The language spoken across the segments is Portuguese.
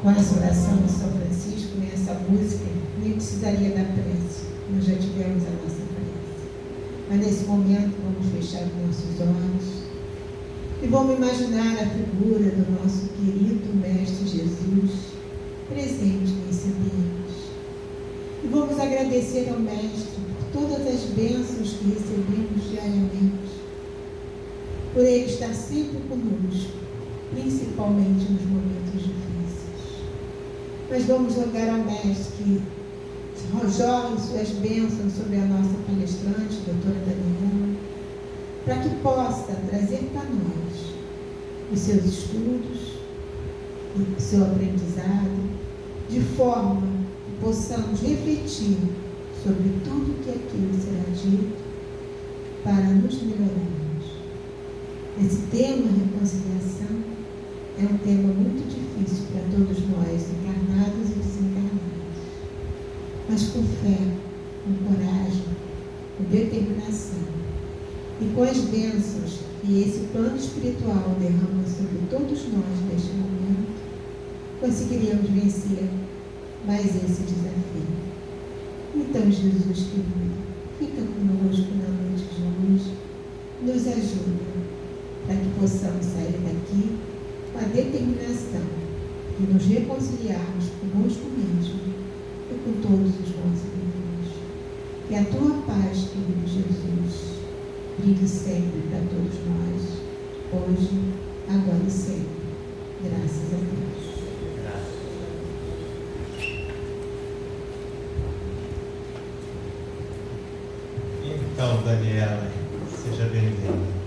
Com essa oração de São Francisco, nessa música, nem precisaria da prece, nós já tivemos a nossa prece. Mas nesse momento vamos fechar os nossos olhos e vamos imaginar a figura do nosso querido Mestre Jesus presente nesse ambiente. E vamos agradecer ao Mestre por todas as bênçãos que recebemos diariamente, por Ele estar sempre conosco, principalmente nos momentos difíceis. Mas vamos rogar ao Mestre que jorre suas bênçãos sobre a nossa palestrante, doutora Daniela, para que possa trazer para nós os seus estudos, o seu aprendizado, de forma que possamos refletir sobre tudo que aquilo será dito para nos melhorarmos. Esse tema, reconciliação, é um tema muito difícil para todos nós, encarnados e desencarnados. Mas com fé, com coragem, com determinação e com as bênçãos que esse plano espiritual derrama sobre todos nós neste momento, conseguiríamos vencer mais esse desafio. Então, Jesus querido, fica conosco na noite de hoje, nos ajuda para que possamos sair daqui com a determinação de nos reconciliarmos conosco mesmo e com todos os nossos irmãos. Que a tua paz, querido Jesus, brilhe sempre para todos nós, hoje, agora e sempre. Graças a Deus. Então, Daniela, seja bem-vinda.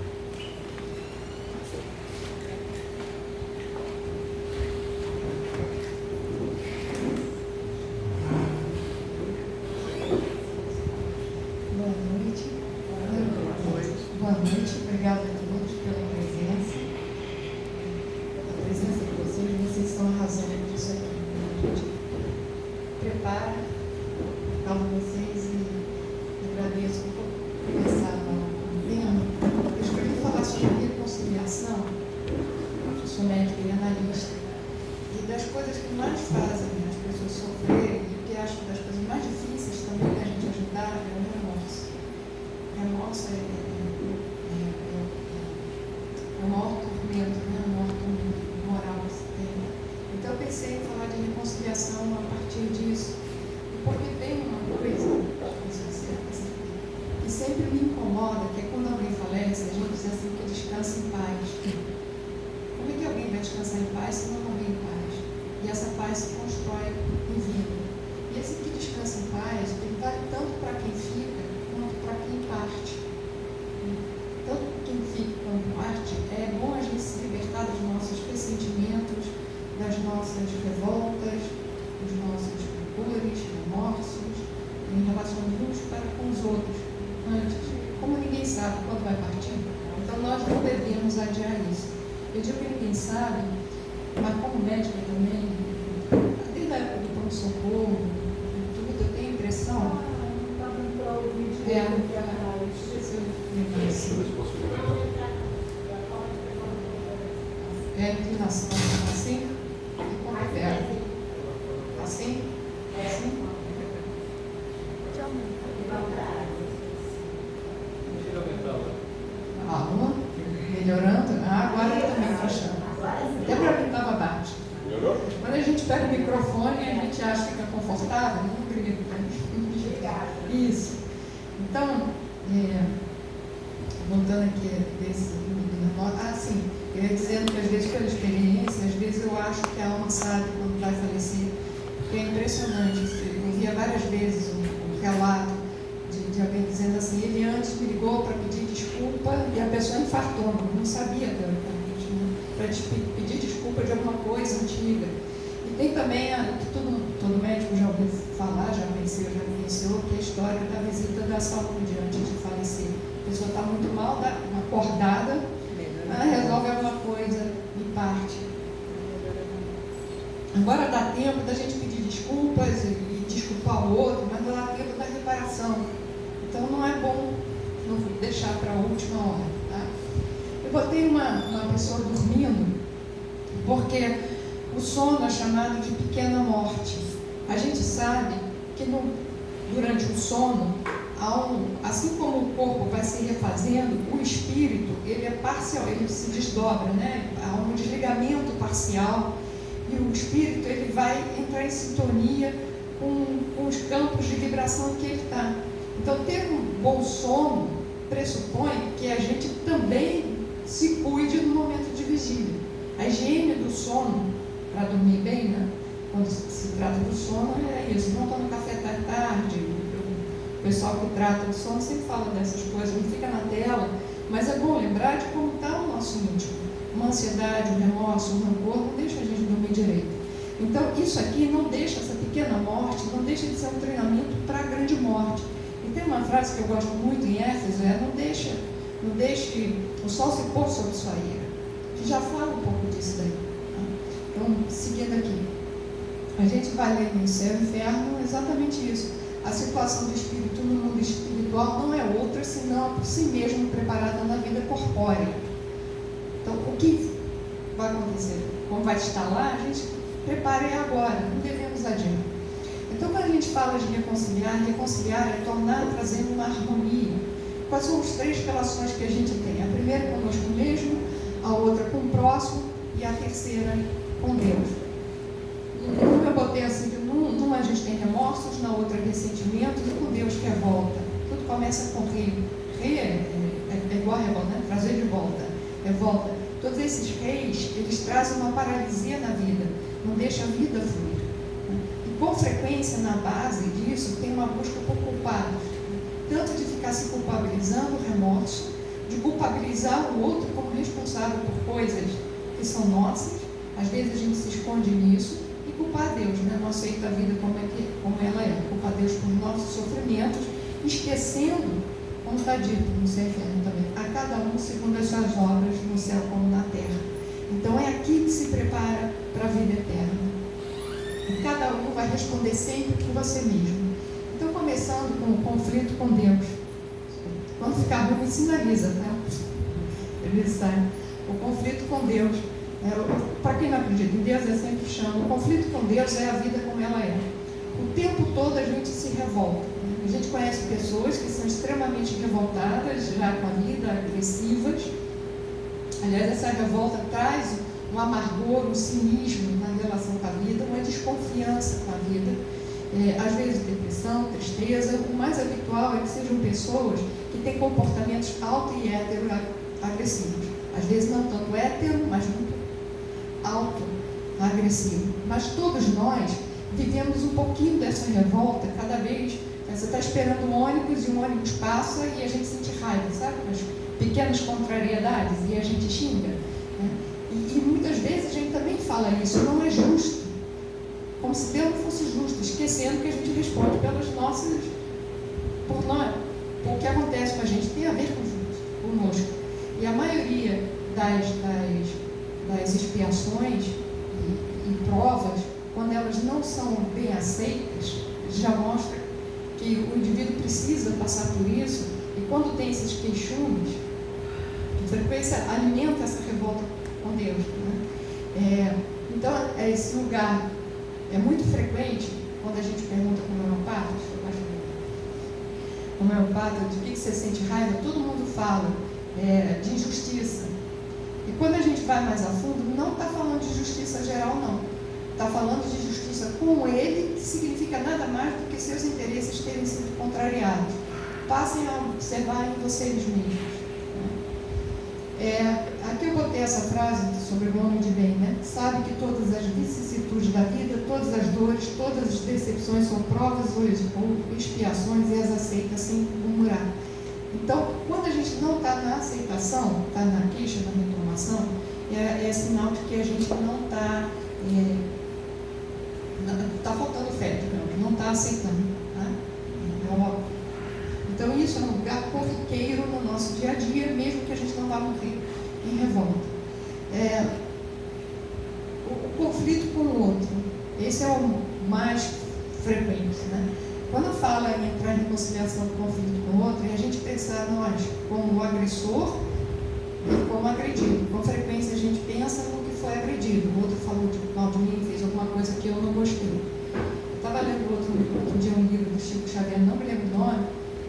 Boa noite, obrigada a todos pela presença. A presença de vocês são a razão disso aqui. A gente prepara cada um de vocês e agradeço por começar o tema. Eu escolhi falar sobre reconciliação. Eu sou médica e analista. E das coisas que mais fazem as pessoas sofrerem, e que acho das coisas mais difíceis também da gente ajudar, é o remorso. Remorso é o maior tormento, né? O maior tormento moral que se tem. Então eu pensei em falar de reconciliação a partir disso, porque tem uma coisa que sempre me incomoda, que é quando alguém falece, a gente diz assim, que descansa em paz. Como é que alguém vai descansar em paz se não morrer em paz? E essa paz se constrói em vida. E esse que descansa em paz, ele vale tanto para quem fica, quanto para quem parte. Tanto quem fica quanto parte, é bom a gente se libertar dos nossos ressentimentos, das nossas revoltas, dos nossos rancores, remorsos, em relação uns para com os outros. Antes, como ninguém sabe quando vai partir, então nós não devemos adiar isso. Eu digo que ninguém sabe, mas como médica também, desde a época do pronto-socorro, tudo, eu tenho a impressão. É a inclinação assim? E como é? Assim? Assim? Alô? Melhorando? Agora eu também estou achando. Até para mim estava baixo. Quando a gente pega o microfone, a gente acha que fica confortável, não grita. Isso. Então, voltando aqui desse sim, eu ia dizendo que às vezes pela experiência, às vezes eu acho que a alma sabe quando vai falecer, porque é impressionante. Eu via várias vezes um relato de alguém dizendo assim, ele antes me ligou para pedir desculpa e a pessoa infartou, não sabia teoricamente, né? Para pedir desculpa de alguma coisa antiga. E tem também, que todo médico já ouviu falar, já conheceu, que é a história da visita da saúde antes de falecer. A pessoa está muito mal, acordada, resolve alguma coisa e parte. Agora dá tempo da gente pedir desculpas e desculpar o outro, mas não dá tempo da reparação. Então não é bom não deixar para a última hora. Tá? Eu botei uma pessoa dormindo, porque O sono é chamado de pequena morte. A gente sabe que durante o sono, assim como o corpo vai se refazendo, o espírito ele é parcial, ele se desdobra, né? Há um desligamento parcial e o espírito ele vai entrar em sintonia com os campos de vibração em que ele está. Então, ter um bom sono pressupõe que a gente também se cuide no momento de vigília. A higiene do sono, para dormir bem, né? Quando se trata do sono, é isso. Não toma café da tarde. O pessoal que trata do sono sempre fala dessas coisas, não fica na tela. Mas é bom lembrar de como está o nosso íntimo. Uma ansiedade, um remorso, um rancor, não deixa a gente dormir direito. Então, isso aqui não deixa, essa pequena morte, não deixa de ser um treinamento para a grande morte. E tem uma frase que eu gosto muito em Éfeso, não deixe o sol se pôr sobre sua ira, que já fala um pouco disso daí. Tá? Então, seguindo aqui, a gente vai ler no Céu e Inferno exatamente isso. A situação do espírito no mundo espiritual não é outra, senão por si mesmo preparada na vida corpórea. Então, o que vai acontecer? Como vai estar lá, a gente prepara agora, não devemos adiar. Então, quando a gente fala de reconciliar é tornar, trazendo uma harmonia. Quais são as 3 relações que a gente tem? A primeira conosco mesmo, a outra com o próximo e a terceira com Deus. Como eu botei assim, que numa a gente tem remorsos, na outra ressentimentos, e com Deus que é volta. Tudo começa com rir. Rir é igual a revolta, né? Trazer de volta. É volta. Todos esses reis, eles trazem uma paralisia na vida, não deixam a vida fluir. E com frequência, na base disso, tem uma busca por culpados. Tanto de ficar se culpabilizando, remorso, de culpabilizar o outro como responsável por coisas que são nossas. Às vezes a gente se esconde nisso e culpar Deus, né? Não aceita a vida como ela é. Culpar Deus por nossos sofrimentos, esquecendo, como está dito no Céu e Inferno também, a cada um segundo as suas obras, no céu como na terra. Então é aqui que se prepara para a vida eterna. E cada um vai responder sempre por você mesmo. Então, começando com o conflito com Deus. Quando ficar ruim, sinaliza, tá? Ele sai. O conflito com Deus. Para quem não acredita em Deus, é sempre chama. O conflito com Deus é a vida como ela é. O tempo todo a gente se revolta. A gente conhece pessoas que são extremamente revoltadas já com a vida, agressivas. Aliás, essa revolta traz um amargor, um cinismo na relação com a vida, uma desconfiança com a vida. Às vezes depressão, tristeza. O mais habitual é que sejam pessoas que têm comportamentos auto e hétero agressivos. Às vezes não tanto hétero, mas muito auto agressivo. Mas todos nós vivemos um pouquinho dessa revolta cada vez. Você está esperando um ônibus e o ônibus passa e a gente sente raiva, sabe? As pequenas contrariedades e a gente xinga. Né? E muitas vezes a gente também fala isso, não é justo. Como se Deus não fosse justo, esquecendo que a gente responde pelas nossas, por nós. O que acontece com a gente tem a ver conosco. E a maioria das expiações e provas, quando elas não são bem aceitas, já mostra que o indivíduo precisa passar por isso. E quando tem esses queixumes, com frequência alimenta essa revolta com Deus. Né? Então, esse lugar é muito frequente quando a gente pergunta para o homeopata de que você sente raiva, todo mundo fala de injustiça. E quando a gente vai mais a fundo, não está falando de justiça geral, não. Está falando de justiça com ele, que significa nada mais do que seus interesses terem sido contrariados. Passem a observar em vocês mesmos. Aqui eu botei essa frase sobre o homem de bem, né? Sabe que todas as vicissitudes da vida, todas as dores, todas as decepções são provas ou expiações e as aceita sem murmurar. Então, quando a gente não está na aceitação, está na queixa, na reclamação, é sinal de que a gente não está faltando fé, não está aceitando. Tá? Então, isso é um lugar corriqueiro no nosso dia a dia, mesmo que a gente não vá morrer em revolta. O conflito com o outro, esse é o mais frequente. Né? Quando fala em entrar em reconciliação do conflito com o outro, é a gente pensar nós como o agressor e como agredido. Com frequência a gente pensa no que foi agredido. O outro falou mal de mim, outro dia um livro do Chico Xavier, não me lembro o nome,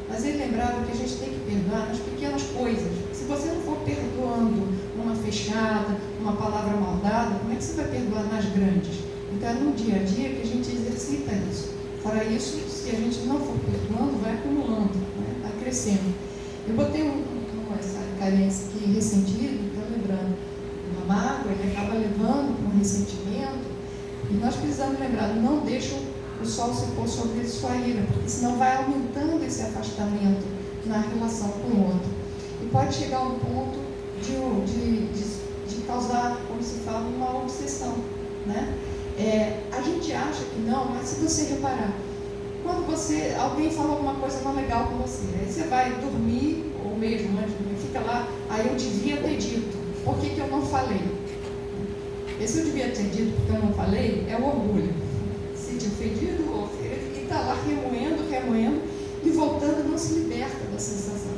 mas ele lembrava que a gente tem que perdoar nas pequenas coisas. Se você não for perdoando uma fechada, uma palavra mal dada, como é que você vai perdoar nas grandes? Então é no dia a dia que a gente exercita isso. Fora isso, se a gente não for perdoando, vai acumulando, né? Vai crescendo. Eu botei essa carência aqui, ressentido, estou lembrando, uma mágoa, ele acaba levando para um ressentimento, e nós precisamos lembrar, não deixa o sol se pôr sobre a sua ira, porque senão vai aumentando esse afastamento na relação com o outro. E pode chegar a um ponto de causar, como se fala, uma obsessão, né? A gente acha que não, mas se você reparar, quando alguém fala alguma coisa não legal com você, aí você vai dormir, ou mesmo antes de dormir, fica lá, aí eu devia ter dito, por que eu não falei? Esse eu devia ter dito porque eu não falei, é o orgulho. Se ofendido, e está lá remoendo, e voltando, não se liberta da sensação.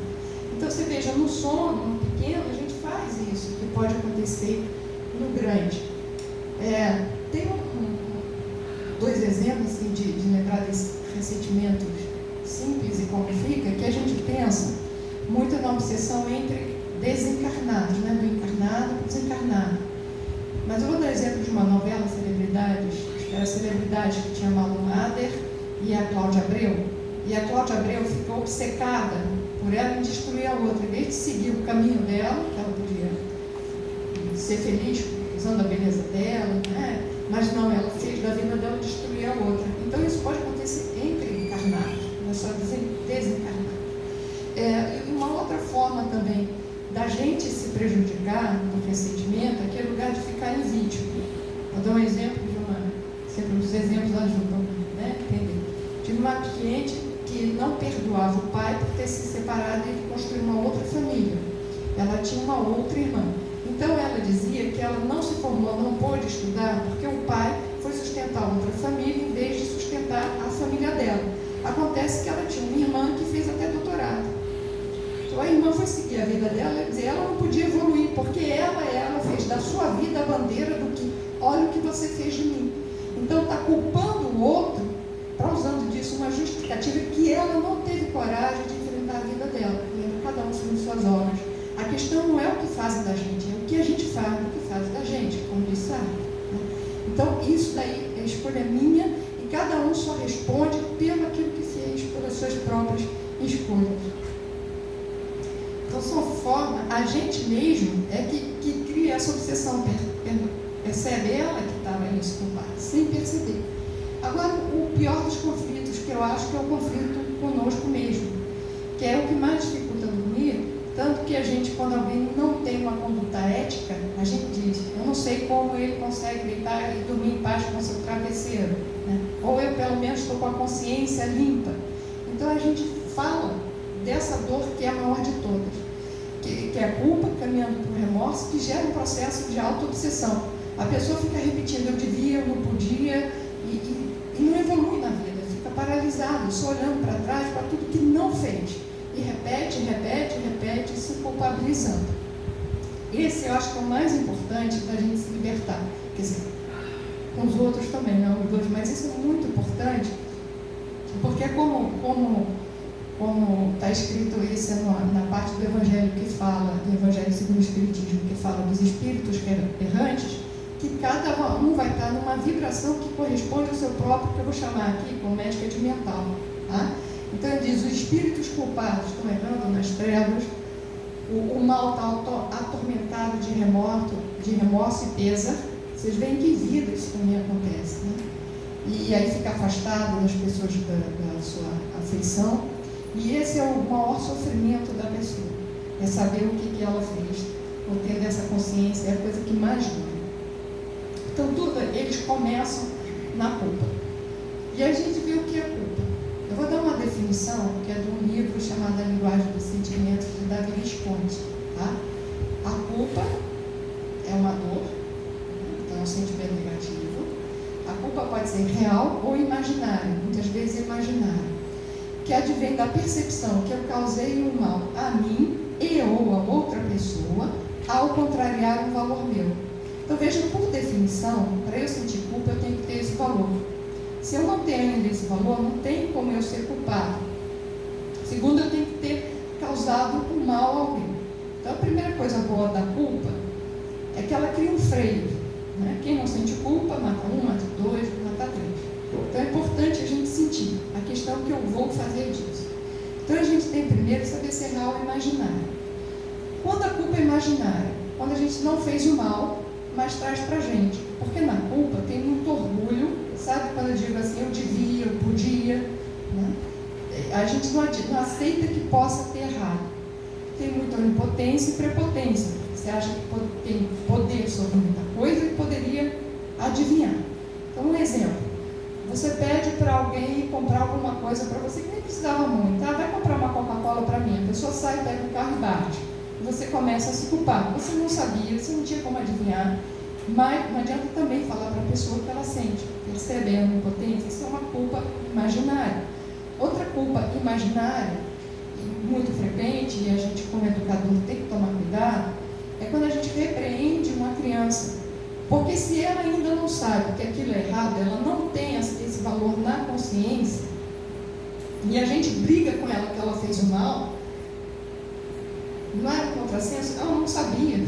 Então você veja, no sono, no pequeno, a gente faz isso, que pode acontecer no grande. Tem dois exemplos assim, de lembrar desse ressentimento simples e como fica, que a gente pensa muito na obsessão entre desencarnados, né? Do encarnado para o desencarnado. Mas eu vou dar exemplo de uma novela, Celebridades, acho que era Celebridade, que tinha a Malu Mader e a Cláudia Abreu. E a Cláudia Abreu ficou obcecada por ela em destruir a outra, em vez de seguir o caminho dela, que ela podia ser feliz usando a beleza dela, né? Mas não, ela fez da vida dela destruir a outra. Então isso pode acontecer entre encarnados, não é só desencarnados. E uma outra forma também da gente se prejudicar no ressentimento é aquele lugar de ficar em vítima. Vou dar um exemplo sempre os exemplos ajudam, né? Entender. Tive uma cliente que não perdoava o pai por ter se separado e construído uma outra família. Ela tinha uma outra irmã. Então ela dizia que ela não se formou, não pôde estudar, porque o pai foi sustentar outra família em vez de sustentar a família dela. Acontece que ela tinha uma irmã que fez até doutorado. Então a irmã foi seguir a vida dela e ela não podia evoluir, porque ela fez da sua vida a bandeira do que, olha o que você fez de mim. Então está culpando o outro, para usando disso uma justificativa que ela não teve coragem de enfrentar a vida dela. Cada um segundo suas obras. A questão não é o que fazem da gente, é o que a gente faz do que fazem da gente, como disse a Então, isso daí é escolha minha e cada um só responde pelo aquilo que fez, pelas suas próprias escolhas. Então, são formas, a gente mesmo é que cria essa obsessão, percebe ela que estava nisso com o pai, sem perceber. Agora, o pior dos conflitos, que eu acho que é o conflito conosco mesmo, que é o que mais dificulta dormir. Tanto que a gente, quando alguém não tem uma conduta ética, a gente diz, eu não sei como ele consegue deitar e dormir em paz com o seu travesseiro, né? Ou eu pelo menos estou com a consciência limpa. Então a gente fala dessa dor que é a maior de todas, que é a culpa caminhando para o remorso, que gera um processo de auto-obsessão. A pessoa fica repetindo, eu devia, eu não podia, e não evolui na vida, fica paralisado, só olhando para trás, para tudo que não fez. E repete, se culpabilizando. Esse eu acho que é o mais importante da gente se libertar. Quer dizer, com os outros também, não os dois, mas isso é muito importante, porque como está escrito isso na parte do Evangelho que fala, do Evangelho segundo o Espiritismo, que fala dos espíritos errantes, que cada um vai estar numa vibração que corresponde ao seu próprio, que eu vou chamar aqui como médica de mental, tá? Então ele diz, os espíritos culpados estão errando nas trevas, o mal está atormentado de remorso e pesa. Vocês veem que vida isso também acontece, né? E aí fica afastado das pessoas da sua afeição. E esse é o maior sofrimento da pessoa, é saber o que ela fez, ou ter essa consciência, é a coisa que mais dura. Então eles começam na culpa. E a gente vê o que é culpa. Eu vou dar uma definição que é de um livro chamado A Linguagem dos Sentimentos, de Davi Visconti. Tá? A culpa é uma dor, então é um sentimento negativo. A culpa pode ser real ou imaginária, muitas vezes imaginária, que advém da percepção que eu causei um mal a mim e ou a outra pessoa ao contrariar um valor meu. Então veja, por definição, para eu sentir culpa eu tenho que ter esse valor. Se eu não tenho ainda esse valor, não tem como eu ser culpado. Segundo, eu tenho que ter causado um mal a alguém. Então, a primeira coisa boa da culpa é que ela cria um freio, né? Quem não sente culpa, mata um, mata dois, mata três. Então, é importante a gente sentir. A questão é que eu vou fazer disso. Então, a gente tem primeiro que saber ser real ou imaginário. Quando a culpa é imaginária? Quando a gente não fez o mal, mas traz pra gente. Porque na culpa tem muito orgulho, sabe? Quando eu digo assim, eu devia, eu podia, né? A gente não aceita que possa ter errado. Tem muita onipotência e prepotência. Você acha que tem poder sobre muita coisa e poderia adivinhar. Então, um exemplo. Você pede para alguém comprar alguma coisa para você que nem precisava muito. Ah, vai comprar uma Coca-Cola para mim. A pessoa sai, pega o carro e bate. E você começa a se culpar. Você não sabia, você não tinha como adivinhar. Mas não adianta também falar para a pessoa que ela sente. Percebe a onipotência? Isso é uma culpa imaginária. Outra culpa imaginária, muito frequente, e a gente como educador tem que tomar cuidado, é quando a gente repreende uma criança. Porque se ela ainda não sabe que aquilo é errado, ela não tem esse valor na consciência, e a gente briga com ela que ela fez o mal, não era um contrassenso, ela não sabia.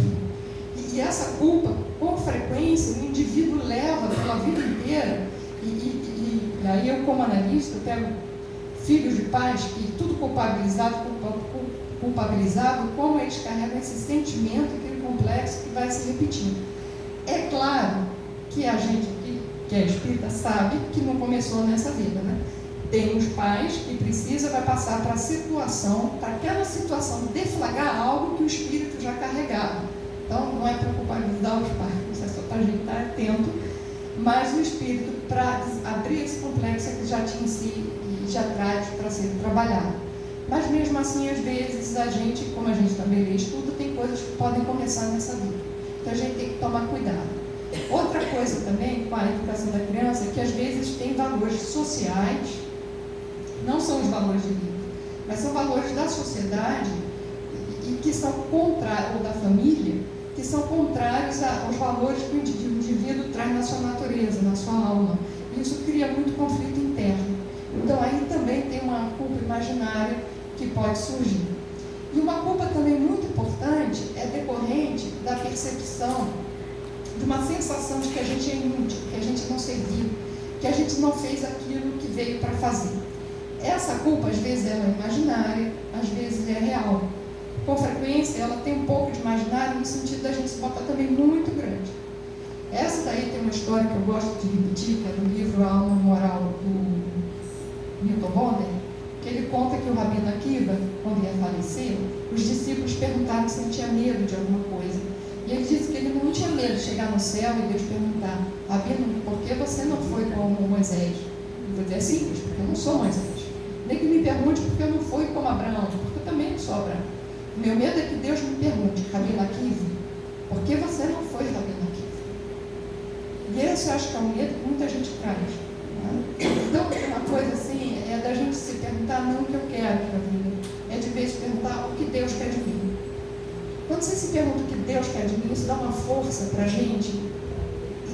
E essa culpa, com frequência, o indivíduo leva pela vida inteira, e aí eu como analista, eu pego filhos de pais que tudo culpabilizado, como eles carregam esse sentimento, aquele complexo que vai se repetindo. É claro que a gente que é espírita sabe que não começou nessa vida, né? Tem os pais que precisa, vai passar para a situação, para aquela situação deflagrar algo que o espírito já carregava. Então não é para culpabilizar os pais, isso é só para a gente estar atento, mas o espírito, para abrir esse complexo que já tinha em si e já traz para ser trabalhado. Mas mesmo assim, às vezes, a gente, como a gente também lê estudo, tem coisas que podem começar nessa vida. Então a gente tem que tomar cuidado. Outra coisa também com a educação da criança é que às vezes tem valores sociais, não são os valores de vida, mas são valores da sociedade e que são contrários, ou da família, que são contrários aos valores que o indivíduo traz na sua natureza, na sua alma. E isso cria muito conflito interno. Então aí também tem uma culpa imaginária que pode surgir. E uma culpa também muito importante é decorrente da percepção de uma sensação de que a gente é inútil, que a gente não serviu, que a gente não fez aquilo que veio para fazer. Essa culpa, às vezes, ela é imaginária, às vezes é real. Com frequência, ela tem um pouco de imaginário no sentido da gente se botar também muito grande. Essa daí tem uma história que eu gosto de repetir, que é do livro A Alma Moral do Milton Bonder, que ele conta que o Rabino Akiva, quando ia falecer, os discípulos perguntaram se ele tinha medo de alguma coisa. E ele disse que ele não tinha medo de chegar no céu e Deus perguntar: Rabino, por que você não foi como Moisés? Eu vou dizer, é simples, porque eu não sou Moisés. Nem que me pergunte porque eu não fui como Abraão, porque eu também não sou Abraão. O meu medo é que Deus me pergunte: Rabino Akiva, por que você não foi Rabino Akiva? E esse eu acho que é um medo que muita gente traz. Então, uma coisa assim, é da gente se perguntar não o que eu quero para a vida, é de vez perguntar o que Deus quer de mim. Quando você se pergunta o que Deus quer de mim, isso dá uma força para a gente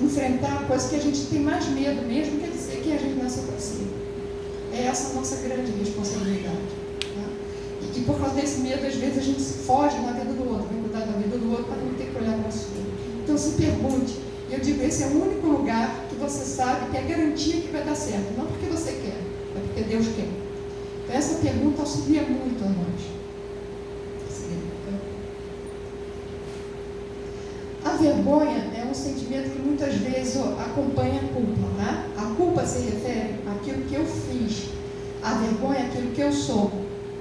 enfrentar a coisa que a gente tem mais medo mesmo, que é dizer que a gente nasceu para si. É essa a nossa grande responsabilidade. Tá? E por causa desse medo, às vezes a gente se foge na vida do outro, vai cuidar da vida do outro para não ter que olhar para a sua. Então se pergunte. Eu digo, esse é o único lugar que você sabe que é garantia que vai dar certo. Não porque você quer, é porque Deus quer. Então essa pergunta auxilia muito a nós. A vergonha é um sentimento que muitas vezes acompanha a culpa. Né? A culpa se refere àquilo que eu fiz. A vergonha é aquilo que eu sou.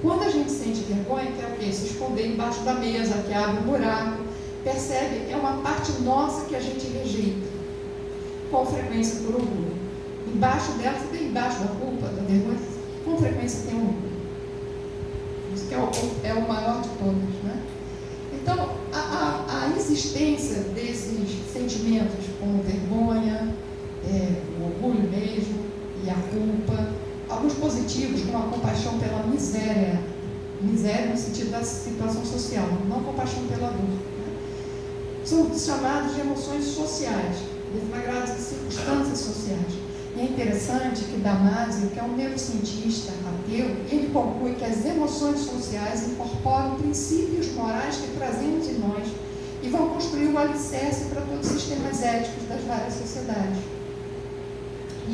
Quando a gente sente vergonha, que é o quê? Se esconder embaixo da mesa, que abre um buraco. Percebe? É uma parte nossa que a gente rejeita, com frequência por orgulho. Embaixo dela, você tem embaixo da culpa, da vergonha, com frequência tem um orgulho. Isso que é o maior de todos, né? Então, a existência desses sentimentos, como vergonha, o orgulho mesmo, e a culpa, alguns positivos, como a compaixão pela miséria no sentido da situação social, não compaixão pela dor. São chamados de emoções sociais, deflagradas de circunstâncias sociais. E é interessante que Damasio, que é um neurocientista ateu, ele conclui que as emoções sociais incorporam princípios morais que trazemos em nós e vão construir o alicerce para todos os sistemas éticos das várias sociedades.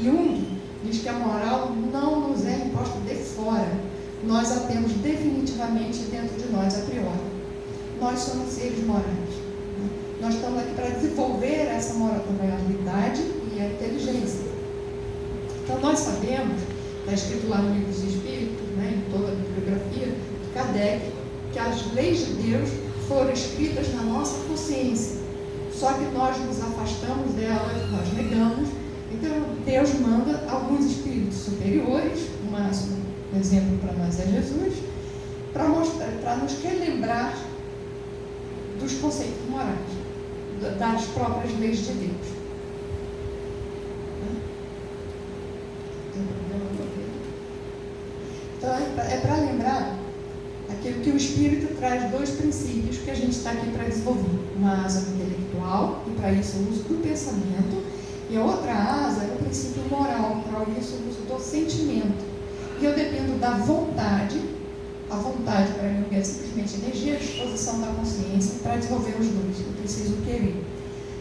Jung diz que a moral não nos é imposta de fora, nós a temos definitivamente dentro de nós a priori. Nós somos seres morais. Nós estamos aqui para desenvolver essa moralidade e a inteligência. Então nós sabemos, está escrito lá no Livro dos Espíritos, em toda a bibliografia de Kardec, que as leis de Deus foram escritas na nossa consciência. Só que nós nos afastamos delas, nós negamos. Então Deus manda alguns espíritos superiores, o máximo exemplo para nós é Jesus, para nos relembrar dos conceitos morais, das próprias leis de Deus. Então é para lembrar aquilo que o Espírito traz dois princípios que a gente está aqui para desenvolver. Uma asa intelectual, e para isso o uso do pensamento, e a outra asa é o princípio moral, para isso o uso do sentimento. E eu dependo da vontade. A vontade para mim é simplesmente energia, disposição da consciência para desenvolver os dois. Eu preciso querer.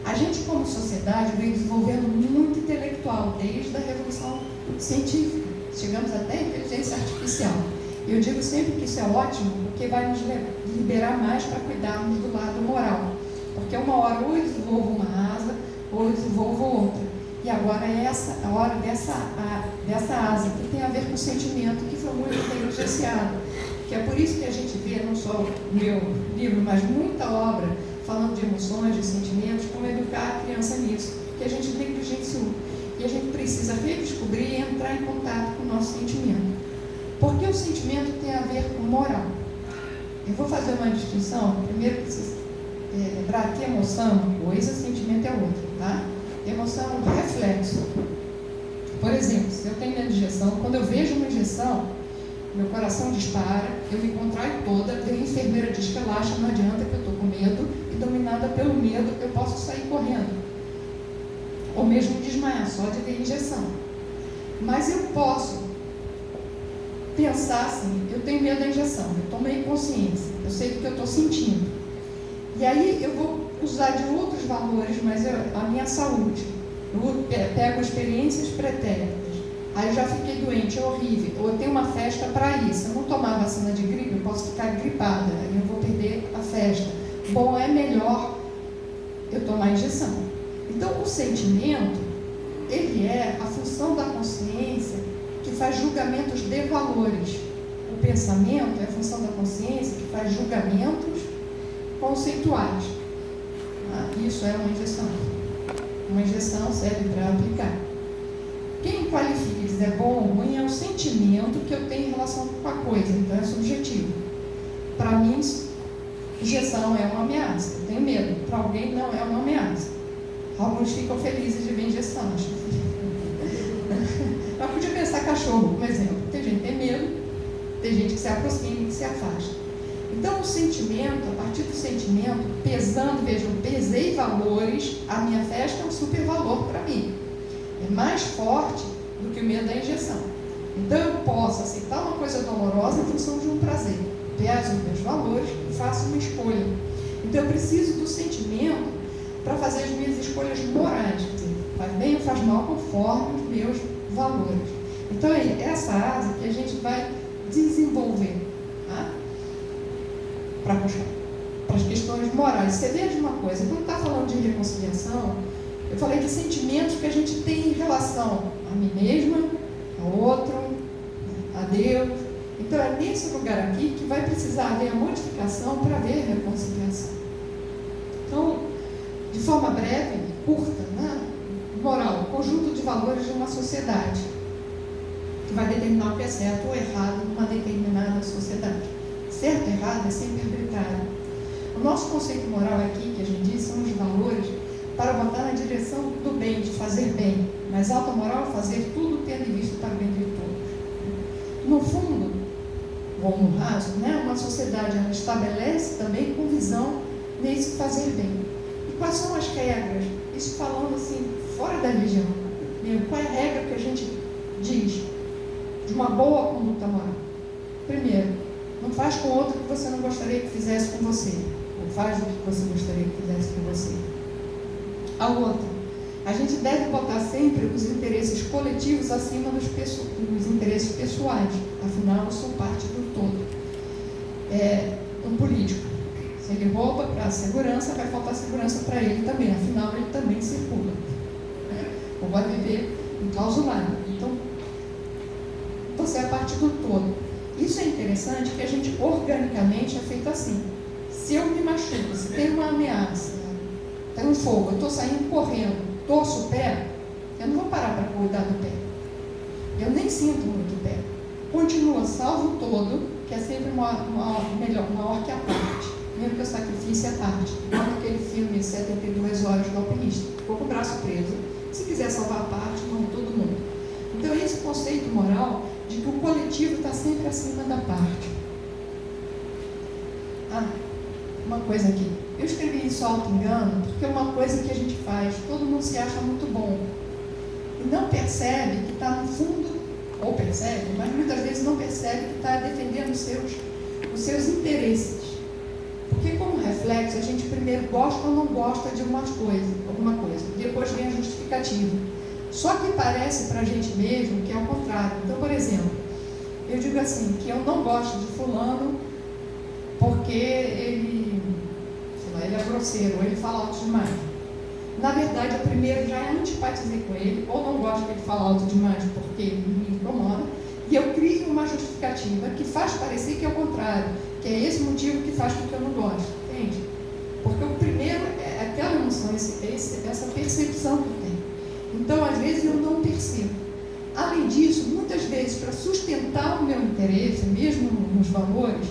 A gente, como sociedade, vem desenvolvendo muito intelectual desde a Revolução Científica. Chegamos até a inteligência artificial. E eu digo sempre que isso é ótimo, porque vai nos liberar mais para cuidarmos do lado moral. Porque uma hora ou eu desenvolvo uma asa, ou eu desenvolvo outra. E agora é essa a hora dessa asa, que tem a ver com o sentimento, que foi muito negligenciado. Que é por isso que a gente vê, não só o meu livro, mas muita obra falando de emoções, de sentimentos, como educar a criança nisso, que a gente negligenciou. E a gente precisa redescobrir e entrar em contato com o nosso sentimento. Porque o sentimento tem a ver com moral. Eu vou fazer uma distinção. Primeiro, preciso lembrar que emoção é uma coisa, sentimento é outra, tá? Emoção é um reflexo. Por exemplo, se eu tenho uma injeção, quando eu vejo uma injeção, meu coração dispara, eu me contraio toda, a enfermeira diz que relaxa, não adianta, que eu estou com medo, e dominada pelo medo, eu posso sair correndo. Ou mesmo desmaiar, só de ver injeção. Mas eu posso pensar assim, eu tenho medo da injeção, eu tomei consciência, eu sei do que eu estou sentindo. E aí eu vou usar de outros valores, mas a minha saúde. Eu pego experiências pretéritas. Aí eu já fiquei doente, é horrível. Ou eu tenho uma festa para isso. Se eu não tomar vacina de gripe, eu posso ficar gripada. Aí eu vou perder a festa. Bom, é melhor eu tomar injeção. Então, o sentimento, ele é a função da consciência que faz julgamentos de valores. O pensamento é a função da consciência que faz julgamentos conceituais. Isso é uma injeção. Uma injeção serve para aplicar. Quem qualifica e diz é bom ou ruim é o sentimento que eu tenho em relação com a coisa, então é subjetivo. Para mim, injeção é uma ameaça, eu tenho medo. Para alguém não é uma ameaça. Alguns ficam felizes de ver injeção. Mas podia pensar cachorro, por exemplo. Tem gente que tem medo, tem gente que se aproxima e que se afasta. Então, o sentimento, a partir do sentimento, pesando, vejam, pesei valores, a minha festa é um super valor para mim. É mais forte do que o medo da injeção. Então, eu posso aceitar uma coisa dolorosa em função de um prazer. Peso os meus valores e faço uma escolha. Então, eu preciso do sentimento para fazer as minhas escolhas morais. Quer dizer, faz bem ou faz mal conforme os meus valores. Então, é essa asa que a gente vai desenvolver, tá? Para as questões morais. Você veja uma coisa, quando está falando de reconciliação, eu falei de sentimentos que a gente tem em relação a mim mesma, ao outro, a Deus. Então é nesse lugar aqui que vai precisar haver a modificação para haver reconciliação. Então, de forma breve, curta, né? Moral, conjunto de valores de uma sociedade que vai determinar o que é certo ou errado numa determinada sociedade. Certo e errado é sempre arbitrário. O nosso conceito moral aqui, que a gente diz, são os valores para botar na direção do bem, de fazer bem. Mas alta moral é fazer tudo tendo em vista para o bem de todos. No fundo, ou no raso, né, uma sociedade ela estabelece também com visão nesse fazer bem. E quais são as regras? Isso falando assim, fora da religião, Primeiro, qual é a regra que a gente diz de uma boa conduta moral? Primeiro, não faz com outro o que você não gostaria que fizesse com você. Ou faz o que você gostaria que fizesse com você. A outra, a gente deve botar sempre os interesses coletivos acima dos interesses pessoais. Afinal, eu sou parte do todo. Um político, se ele rouba para a segurança, vai faltar segurança para ele também. Afinal, ele também circula. Ou vai viver enclausurado. Então, você é parte do todo. Isso é interessante, que a gente organicamente é feito assim. Se eu me machuco, se tem uma ameaça, tem um fogo, eu estou saindo correndo, torço o pé, eu não vou parar para cuidar do pé. Eu nem sinto muito o pé. Continua, salvo o todo, que é sempre maior que a parte. Mesmo que eu sacrifício a parte. Igual naquele filme 72 Horas do Alpinista. Ficou com o braço preso. Se quiser salvar a parte, não todo mundo. Então, esse conceito moral de que o coletivo está sempre acima da parte. Uma coisa aqui. Eu escrevi isso auto-engano porque é uma coisa que a gente faz. Todo mundo se acha muito bom. E não percebe que está no fundo, ou percebe, mas muitas vezes não percebe que está defendendo os seus interesses. Porque como reflexo, a gente primeiro gosta ou não gosta de alguma coisa. Depois vem a justificativa. Só que parece para a gente mesmo que é o contrário. Então, por exemplo, eu digo assim, que eu não gosto de fulano porque ele é grosseiro, ou ele fala alto demais. Na verdade, eu primeiro já antipatizei com ele, ou não gosto que ele fale alto demais porque me incomoda, e eu crio uma justificativa que faz parecer que é o contrário, que é esse motivo que faz com que eu não goste, entende? Porque o primeiro é aquela emoção, essa percepção que eu tenho. Então, às vezes, eu não percebo. Além disso, muitas vezes, para sustentar o meu interesse, mesmo nos valores,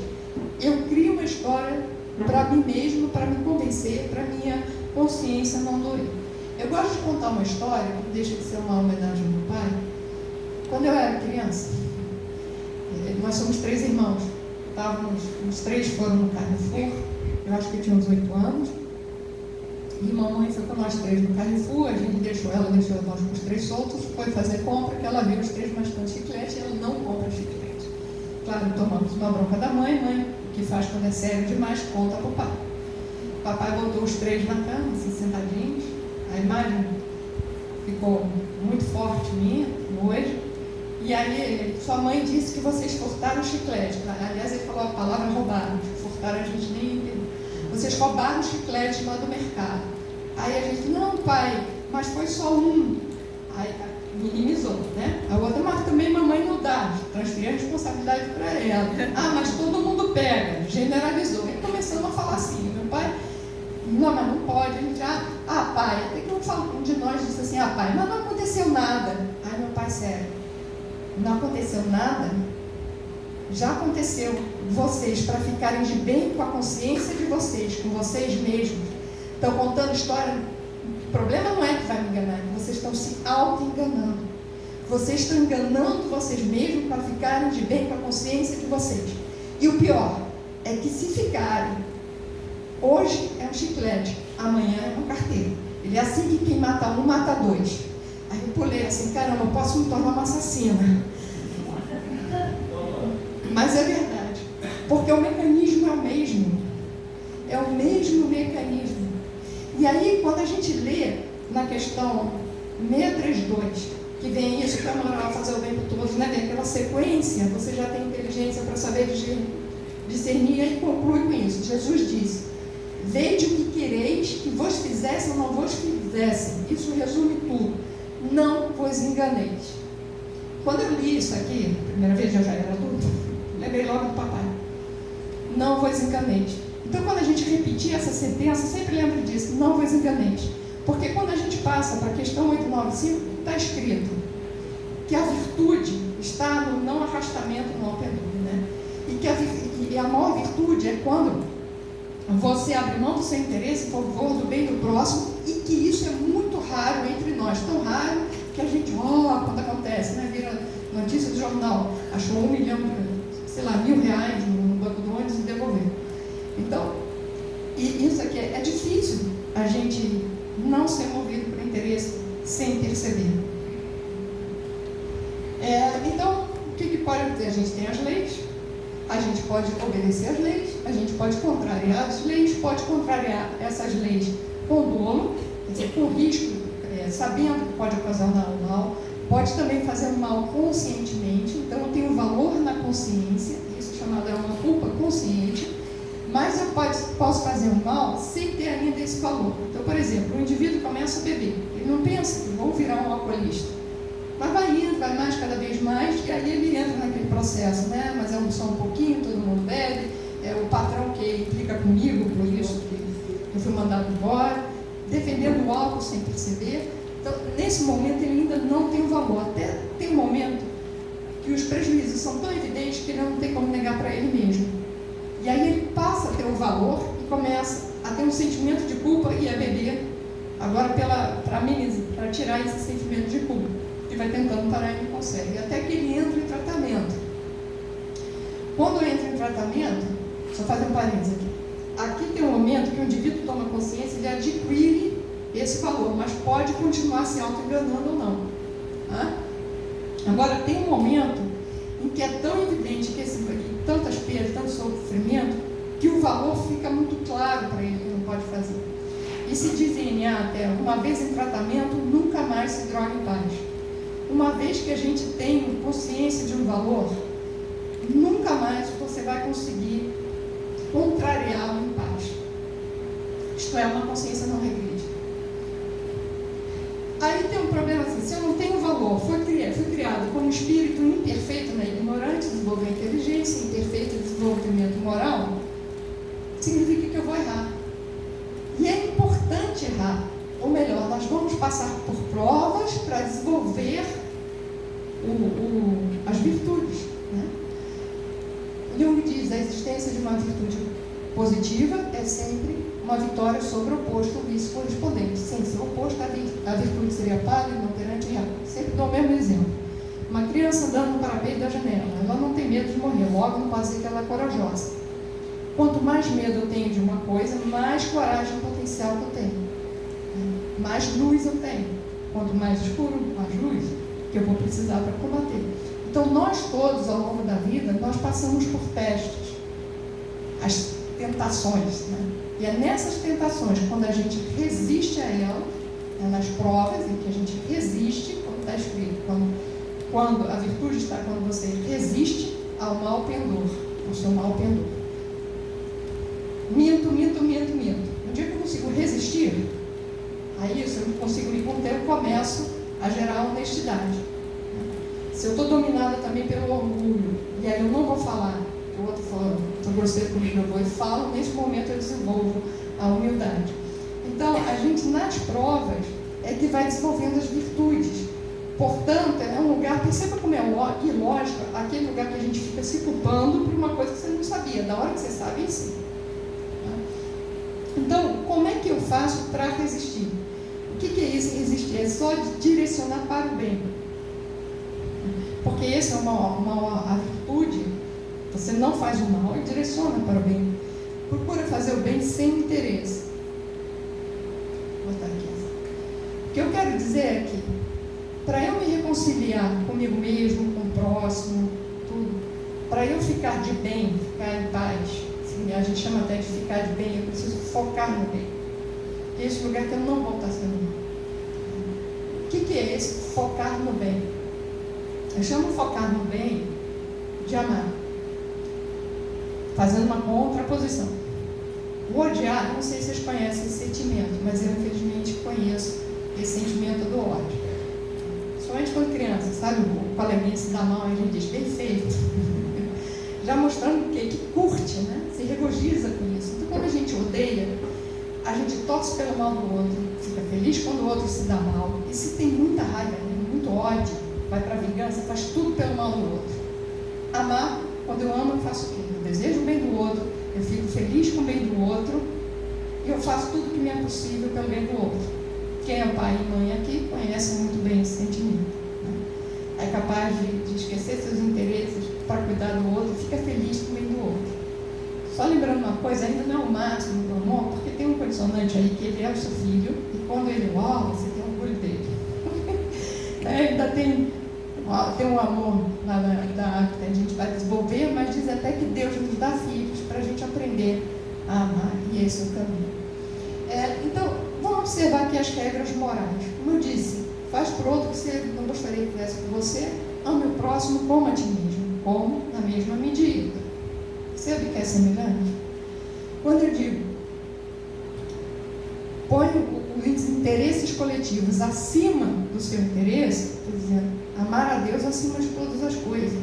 eu crio uma história para mim mesmo, para me convencer, para minha consciência não doer. Eu gosto de contar uma história, que deixa de ser uma homenagem ao meu pai. Quando eu era criança, nós somos 3 irmãos. Os 3 foram no Carrefour, eu acho que eu tinha uns 8 anos. E mamãe foi com nós 3 no Carrefour, ela deixou nós com os 3 soltos, foi fazer compra, que ela viu os 3 mascando chiclete e ela não compra chiclete. Claro, tomamos uma bronca da mãe, o que faz quando é sério demais, conta para o pai. O papai botou os 3 na cama, assim, sentadinhos, a imagem ficou muito forte minha, hoje. E aí, sua mãe disse que vocês furtaram o chiclete. Aliás, ele falou a palavra roubaram. Furtaram a gente nem entendeu. Vocês roubaram o chiclete lá do mercado. Aí a gente, não, pai, mas foi só um. Aí minimizou, né? A outra, mas também mamãe não dá. Transferiu a responsabilidade para ela. Mas todo mundo pega. Generalizou. E começando a falar assim, meu pai, não, mas não pode. A gente, pai, até que um de nós disse assim, pai, mas não aconteceu nada. Aí meu pai, sério. Não aconteceu nada, já aconteceu vocês para ficarem de bem com a consciência de vocês, com vocês mesmos, estão contando história. O problema não é que vai me enganar, vocês estão se auto-enganando. Vocês estão enganando vocês mesmos para ficarem de bem com a consciência de vocês. E o pior é que se ficarem, hoje é um chiclete, amanhã é uma carteira. Ele é assim que quem mata um, mata 2. Aí eu pulei assim, caramba, eu posso me tornar uma assassina. Mas é verdade, porque o mecanismo é o mesmo. É o mesmo mecanismo. E aí, quando a gente lê na questão 632, que vem isso para a moral fazer o bem para todos, né? Vem aquela sequência, você já tem inteligência para saber discernir, e conclui com isso. Jesus disse, vede o que quereis que vos fizessem ou não vos fizessem. Isso resume tudo. Não vos enganeis. Quando eu li isso aqui, a primeira vez eu já era adulto, lembrei logo do papai. Não vos enganeis. Então, quando a gente repetir essa sentença, sempre lembre disso, não vos enganeis. Porque quando a gente passa para a questão 895, está escrito que a virtude está no não arrastamento, no open door, né? E a maior virtude é quando você abre mão do seu interesse em favor do bem do próximo, e que isso é muito raro entre nós, tão raro que a gente, quando acontece, né, vira notícia do jornal, achou 1 milhão, sei lá, R$1.000 no banco do ônibus e devolveu. Então, e isso aqui é difícil a gente não ser movido por interesse sem perceber. Então, o que pode ter? A gente tem as leis, a gente pode obedecer às leis, a gente pode contrariar as leis, pode contrariar essas leis com dolo, quer dizer, com risco, sabendo que pode ocasionar o mal, pode também fazer o mal conscientemente, então eu tenho valor na consciência, isso é chamado uma culpa consciente, mas eu posso fazer o mal sem ter ainda esse valor. Então, por exemplo, o indivíduo começa a beber, ele não pensa que vou virar um alcoolista, mas vai indo, vai mais, cada vez mais, e aí ele entra naquele processo, né? Mas é só um pouquinho, todo mundo bebe, é o patrão que implica comigo, por isso que eu fui mandado embora, defendendo o álcool sem perceber. Então, nesse momento, ele ainda não tem o valor. Até tem um momento que os prejuízos são tão evidentes que ele não tem como negar para ele mesmo. E aí ele passa a ter o valor e começa a ter um sentimento de culpa e a beber, agora para tirar esse sentimento de culpa. Ele vai tentando parar e não consegue, até que ele entra em tratamento. Quando entra em tratamento, só fazer um parênteses aqui tem um momento que o indivíduo toma consciência, ele adquire esse valor, mas pode continuar se auto-enganando ou não. Agora, tem um momento em que é tão evidente que tantas perdas, tanto sofrimento, que o valor fica muito claro para ele que não pode fazer. E se diz em NA até, uma vez em tratamento, nunca mais se droga em paz. Uma vez que a gente tem consciência de um valor, nunca mais você vai conseguir contrariá-lo em paz. Isto é, uma consciência não regride. Aí tem um problema assim, se eu não tenho valor, fui criado como espírito imperfeito, né, ignorante, desenvolver inteligência, imperfeito desenvolvimento moral, significa que eu vou errar. E é importante errar. Ou melhor, nós vamos passar por provas para desenvolver as virtudes. Né? Jung diz, a existência de uma virtude positiva é sempre uma vitória sobre o oposto, o vício correspondente. Sem ser oposto, a virtude seria pálida, inoperante e real. Sempre dou o mesmo exemplo. Uma criança andando no parapeito da janela, ela não tem medo de morrer, logo não pode dizer que ela é corajosa. Quanto mais medo eu tenho de uma coisa, mais coragem potencial que eu tenho. Mais luz eu tenho. Quanto mais escuro, mais luz que eu vou precisar para combater. Então, nós todos, ao longo da vida, nós passamos por testes, as tentações, né? E é nessas tentações, quando a gente resiste a ela, nas provas em que a gente resiste, como está escrito, quando a virtude está quando você resiste ao mal pendor, ao seu mal pendor. Minto. No dia que eu consigo resistir a isso, eu não consigo me conter, eu começo a gerar honestidade. Se eu estou dominada também pelo orgulho, e aí eu não vou falar, o outro fala, estou grosseiro comigo, eu vou e falo, nesse momento eu desenvolvo a humildade. Então, a gente nas provas é que vai desenvolvendo as virtudes. Portanto, é um lugar, perceba como é ilógico, aquele lugar que a gente fica se culpando por uma coisa que você não sabia, da hora que você sabe, sim. Então, como é que eu faço para resistir? O que é isso, resistir? É só direcionar para o bem. Porque essa é a virtude. Você não faz o mal e direciona para o bem. Procura fazer o bem sem interesse. Vou botar aqui. O que eu quero dizer é que, para eu me reconciliar comigo mesmo, com o próximo, tudo, para eu ficar de bem, ficar em paz, a gente chama até de ficar de bem, eu preciso focar no bem. Esse lugar que eu não vou estar sendo mal. O que é esse focar no bem? Eu chamo focar no bem de amar, fazendo uma contraposição. O odiar, não sei se vocês conhecem esse sentimento, mas eu infelizmente conheço esse sentimento do ódio. Somente quando criança, sabe, o coleguinha se dá mal e ele diz, bem feito. Já mostrando que curte, né? Se regozija com isso. Então, quando a gente odeia, a gente torce pelo mal do outro, fica feliz quando o outro se dá mal. E se tem muita raiva, muito ódio, vai para a vingança, faz tudo pelo mal do outro. Amar, quando eu amo, eu faço o quê? Eu desejo o bem do outro, eu fico feliz com o bem do outro, e eu faço tudo que me é possível pelo bem do outro. Quem é pai e mãe aqui conhece muito bem esse sentimento. Né? É capaz de esquecer seus interesses para cuidar do outro, fica feliz com o bem do outro. Só lembrando uma coisa, ainda não é o máximo do amor, porque tem um condicionante aí que ele é o seu filho, e quando ele olha, você tem orgulho dele. Ainda tem tem um amor lá que a gente vai desenvolver, mas diz até que Deus nos dá filhos para a gente aprender a amar, e esse é o caminho. Então, vamos observar aqui as regras morais. Como eu disse, faz por outro que você não gostaria que fizesse por você, ame o próximo como a ti mesmo, como na mesma medida. Percebe que é semelhante? Quando eu digo, põe os interesses coletivos acima do seu interesse, estou dizendo, amar a Deus acima de todas as coisas.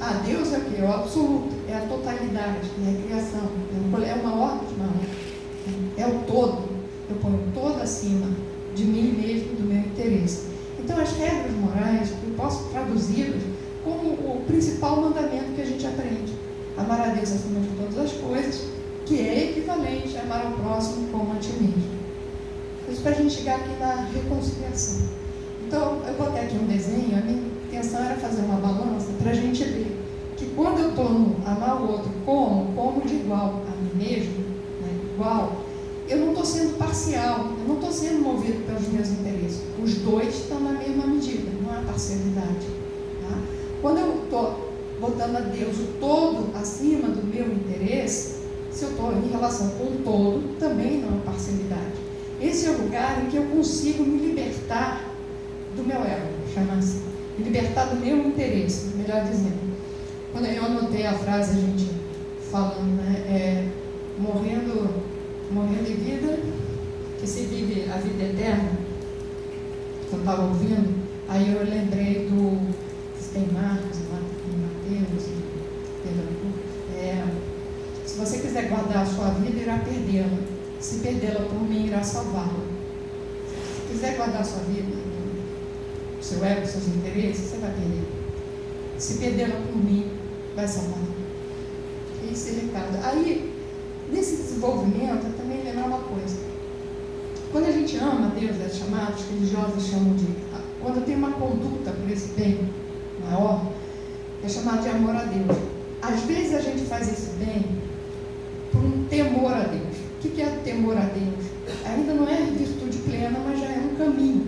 A Deus é o que? É o absoluto, é a totalidade, é a criação, é uma ordem de uma ordem, é o todo. Eu ponho o todo acima de mim mesmo, do meu interesse. Então, as regras morais, eu posso traduzi-las como o principal mandamento que a gente aprende. Amar a Deus acima de todas as coisas, que é equivalente a amar ao próximo como a ti mesmo. Isso para a gente chegar aqui na reconciliação. Então, eu botei aqui um desenho, a minha intenção era fazer uma balança para a gente ver que quando eu estou no amar o outro como de igual a mim mesmo, né, igual, eu não estou sendo parcial, eu não estou sendo movido pelos meus interesses. Os dois estão na mesma medida, não há parcialidade. Tá? Quando eu estou botando a Deus o todo acima do meu interesse, se eu estou em relação com o todo, também não há parcialidade. Esse é o lugar em que eu consigo me libertar do meu ego, chamar assim, me libertar do meu interesse, melhor dizendo. Quando eu anotei a frase, a gente falando, né, morrendo de vida, que se vive a vida eterna, que eu estava ouvindo, aí eu lembrei do, tem Marcos, Mateus, se você quiser guardar a sua vida, irá perdê-la. Se perdê-la por mim, irá salvá-la. Se quiser guardar a sua vida, o seu ego, os seus interesses, você vai perder. Se perdê-la por mim, vai salvá-la. Esse é o recado. Aí, nesse desenvolvimento, eu também lembrar uma coisa. Quando a gente ama Deus, é chamado, os religiosos chamam de... Quando tem uma conduta por esse bem maior, é chamado de amor a Deus. Às vezes a gente faz esse bem por um temor a Deus. O que é temor a Deus? Ainda não é virtude plena, mas já é um caminho.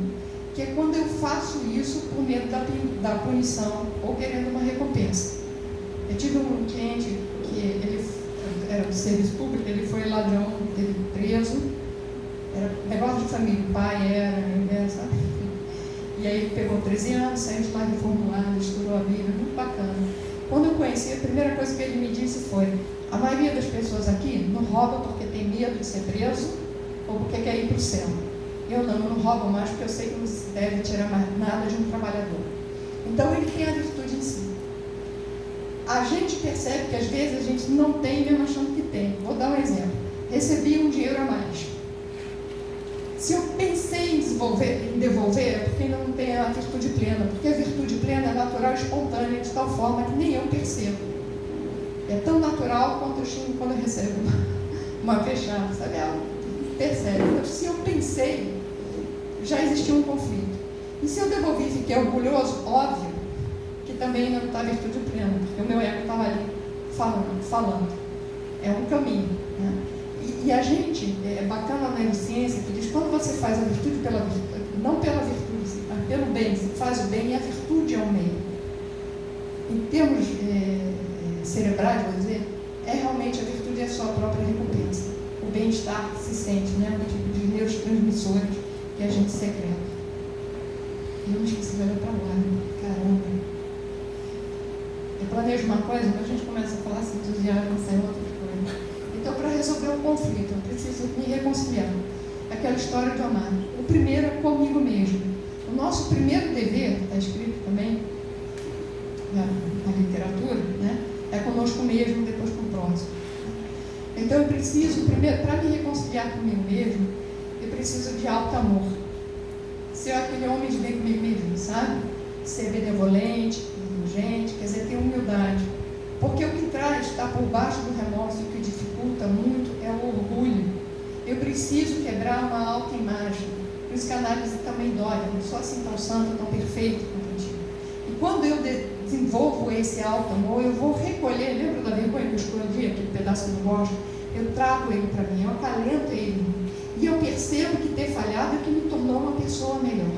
Que é quando eu faço isso por medo da punição ou querendo uma recompensa. Eu tive um cliente que ele era do serviço público, ele foi ladrão, teve preso, era negócio de família, o pai era, sabe? E aí ele pegou 13 anos, saiu de lá reformulado, estudou a Bíblia, muito bacana. Quando eu conheci, a primeira coisa que ele me disse foi: a maioria das pessoas aqui não rouba porque tem medo de ser preso ou porque quer ir para o céu. Eu não roubo mais porque eu sei que não se deve tirar mais nada de um trabalhador. Então ele tem a virtude em si. A gente percebe que às vezes a gente não tem mesmo achando que tem. Vou dar um exemplo. Recebi um dinheiro a mais. Se eu pensei em devolver, é porque ainda não tem a virtude plena. Porque a virtude plena é natural e espontânea, de tal forma que nem eu percebo. É tão natural quanto quando eu recebo uma fechada, sabe? Ela percebe. Então, se eu pensei, já existiu um conflito. E se eu devolvi e fiquei orgulhoso, óbvio que também ainda não está a virtude plena, porque o meu ego estava ali falando. É um caminho, né? E a gente, é bacana na neurociência, que diz, quando você faz a virtude pela virtude, não pela virtude, mas pelo bem, você faz o bem e a virtude é o meio. Em termos cerebrais, vou dizer, realmente a virtude é a sua própria recompensa. O bem-estar se sente, né? Um tipo de neurotransmissores que a gente secreta. E eu me esqueci de olhar para lá, caramba. Eu planejo uma coisa, mas a gente começa a falar, se entusiasma, sai outra coisa. Então, para resolver o conflito, eu preciso me reconciliar. Aquela história de amar. O primeiro é comigo mesmo. O nosso primeiro dever, está escrito também na literatura, né? É conosco mesmo, depois com o próximo. Então, eu preciso, primeiro, para me reconciliar comigo mesmo, eu preciso de alto amor. Ser aquele homem de bem comigo mesmo, sabe? Ser benevolente, indulgente, quer dizer, ter humildade. Porque o que está por baixo do remorso e o que dificulta muito é o orgulho. Eu preciso quebrar uma autoimagem. Por isso que a análise também dói. Eu não sou assim tão santo, tão perfeito como contigo. E quando eu desenvolvo esse alto amor, eu vou recolher, lembra da vergonha que eu escondi, aquele pedaço que eu não gosto? Eu trago ele para mim, eu acalento ele. E eu percebo que ter falhado é que me tornou uma pessoa melhor.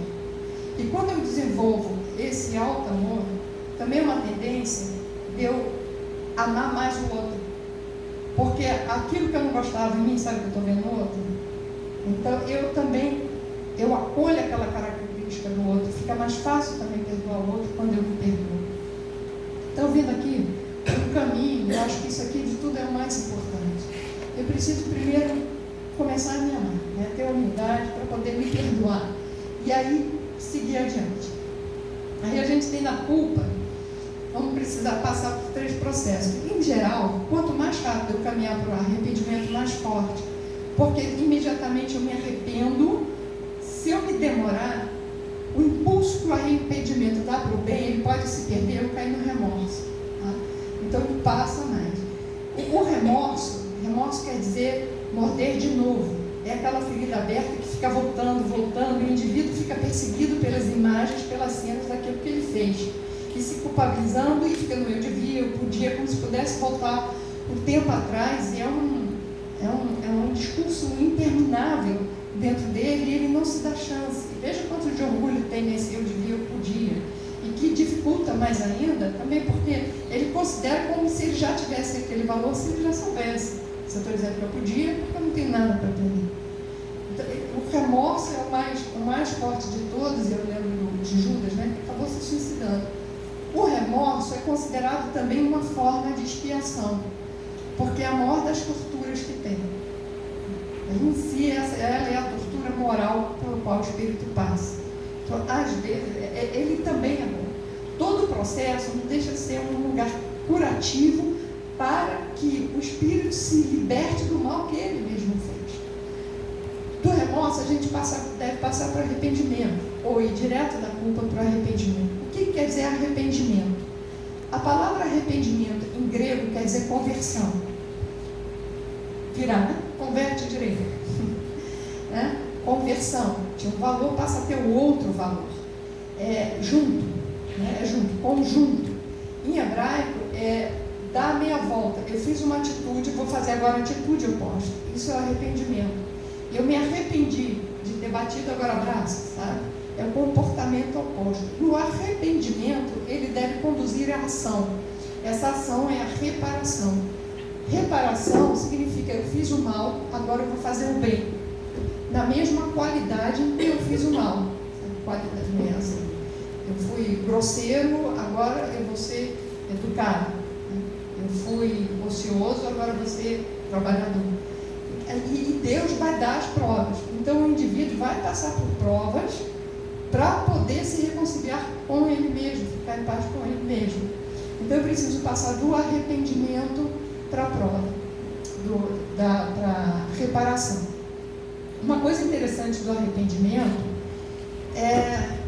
E quando eu desenvolvo esse alto amor, também é uma tendência de eu amar mais o outro. Porque aquilo que eu não gostava em mim, sabe que eu estou vendo no outro? Então eu acolho aquela característica do outro. Fica mais fácil também perdoar o outro quando eu me perdoo. Então, vindo aqui, o caminho, eu acho que isso aqui de tudo é o mais importante. Eu preciso primeiro começar a me amar, né? Ter humildade para poder me perdoar. E aí, seguir adiante. Aí a gente tem na culpa, vamos precisar passar por 3 processos. Em geral, quanto mais rápido eu caminhar para o arrependimento, mais forte. Porque imediatamente eu me arrependo. Se eu me demorar, o impulso que o arrependimento dá para o bem, ele pode se perder, eu cair no remorso. Tá? Então, passa mais. O remorso quer dizer morder de novo. É aquela ferida aberta que fica voltando, e o indivíduo fica perseguido pelas imagens, pelas cenas daquilo que ele fez. E se culpabilizando e fica no eu devia, eu podia, como se pudesse voltar o tempo atrás. E é um discurso interminável dentro dele e ele não se dá chance. Veja quanto de orgulho tem nesse eu devia, eu podia. E que dificulta mais ainda, também porque ele considera como se ele já tivesse aquele valor, se ele já soubesse. Se eu estou dizendo que eu podia, porque eu não tenho nada para aprender. Então, o remorso é o mais forte de todos, e eu lembro de Judas, né, que acabou se suicidando. O remorso é considerado também uma forma de expiação, porque é a maior das torturas que tem. Em si, ela é a tortura moral pelo qual o Espírito passa. Então, às vezes, ele também é bom. Todo o processo não deixa de ser um lugar curativo para que o Espírito se liberte do mal que ele mesmo fez. Do remorso, a gente deve passar para o arrependimento, ou ir direto da culpa para o arrependimento. O que quer dizer arrependimento? A palavra arrependimento em grego quer dizer conversão. Virar, né? Converte direito. Né? Conversão. Tinha um valor, passa a ter o outro valor. Junto. Né? É junto, conjunto. Em hebraico, dar a meia volta. Eu fiz uma atitude, vou fazer agora a atitude oposta. Isso é o arrependimento. Eu me arrependi de ter batido agora braço, sabe? É o comportamento oposto. No arrependimento, ele deve conduzir a ação. Essa ação é a reparação. Reparação significa eu fiz o mal, agora eu vou fazer o bem. Na mesma qualidade em que eu fiz o mal. Qualidade não é assim. Eu fui grosseiro, agora eu vou ser educado. Eu fui ocioso, agora eu vou ser trabalhador. E Deus vai dar as provas. Então o indivíduo vai passar por provas para poder se reconciliar com ele mesmo, ficar em paz com ele mesmo. Então eu preciso passar do arrependimento para a prova, para a reparação. Uma coisa interessante do arrependimento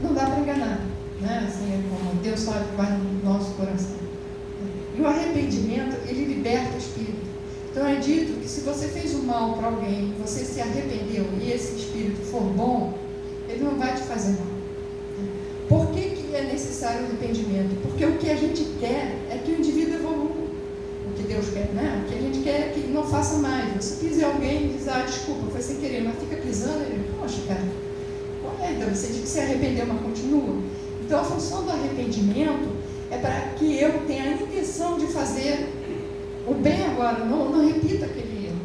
não dá para enganar, né? Assim, como Deus sabe que vai no nosso coração. E o arrependimento, ele liberta o espírito. Então é dito que se você fez o mal para alguém, você se arrependeu e esse espírito for bom, ele não vai te fazer mal. Por que é necessário o arrependimento? Porque o que a gente quer é que o indivíduo evolua. O que Deus quer, né? O que a gente quer é que não faça mais. Você pisa em alguém e diz, desculpa, foi sem querer, mas fica pisando, ele, poxa, cara, então você diz que se arrependeu, mas continua. Então a função do arrependimento é para que eu tenha a intenção de fazer o bem agora, não repita aquele erro.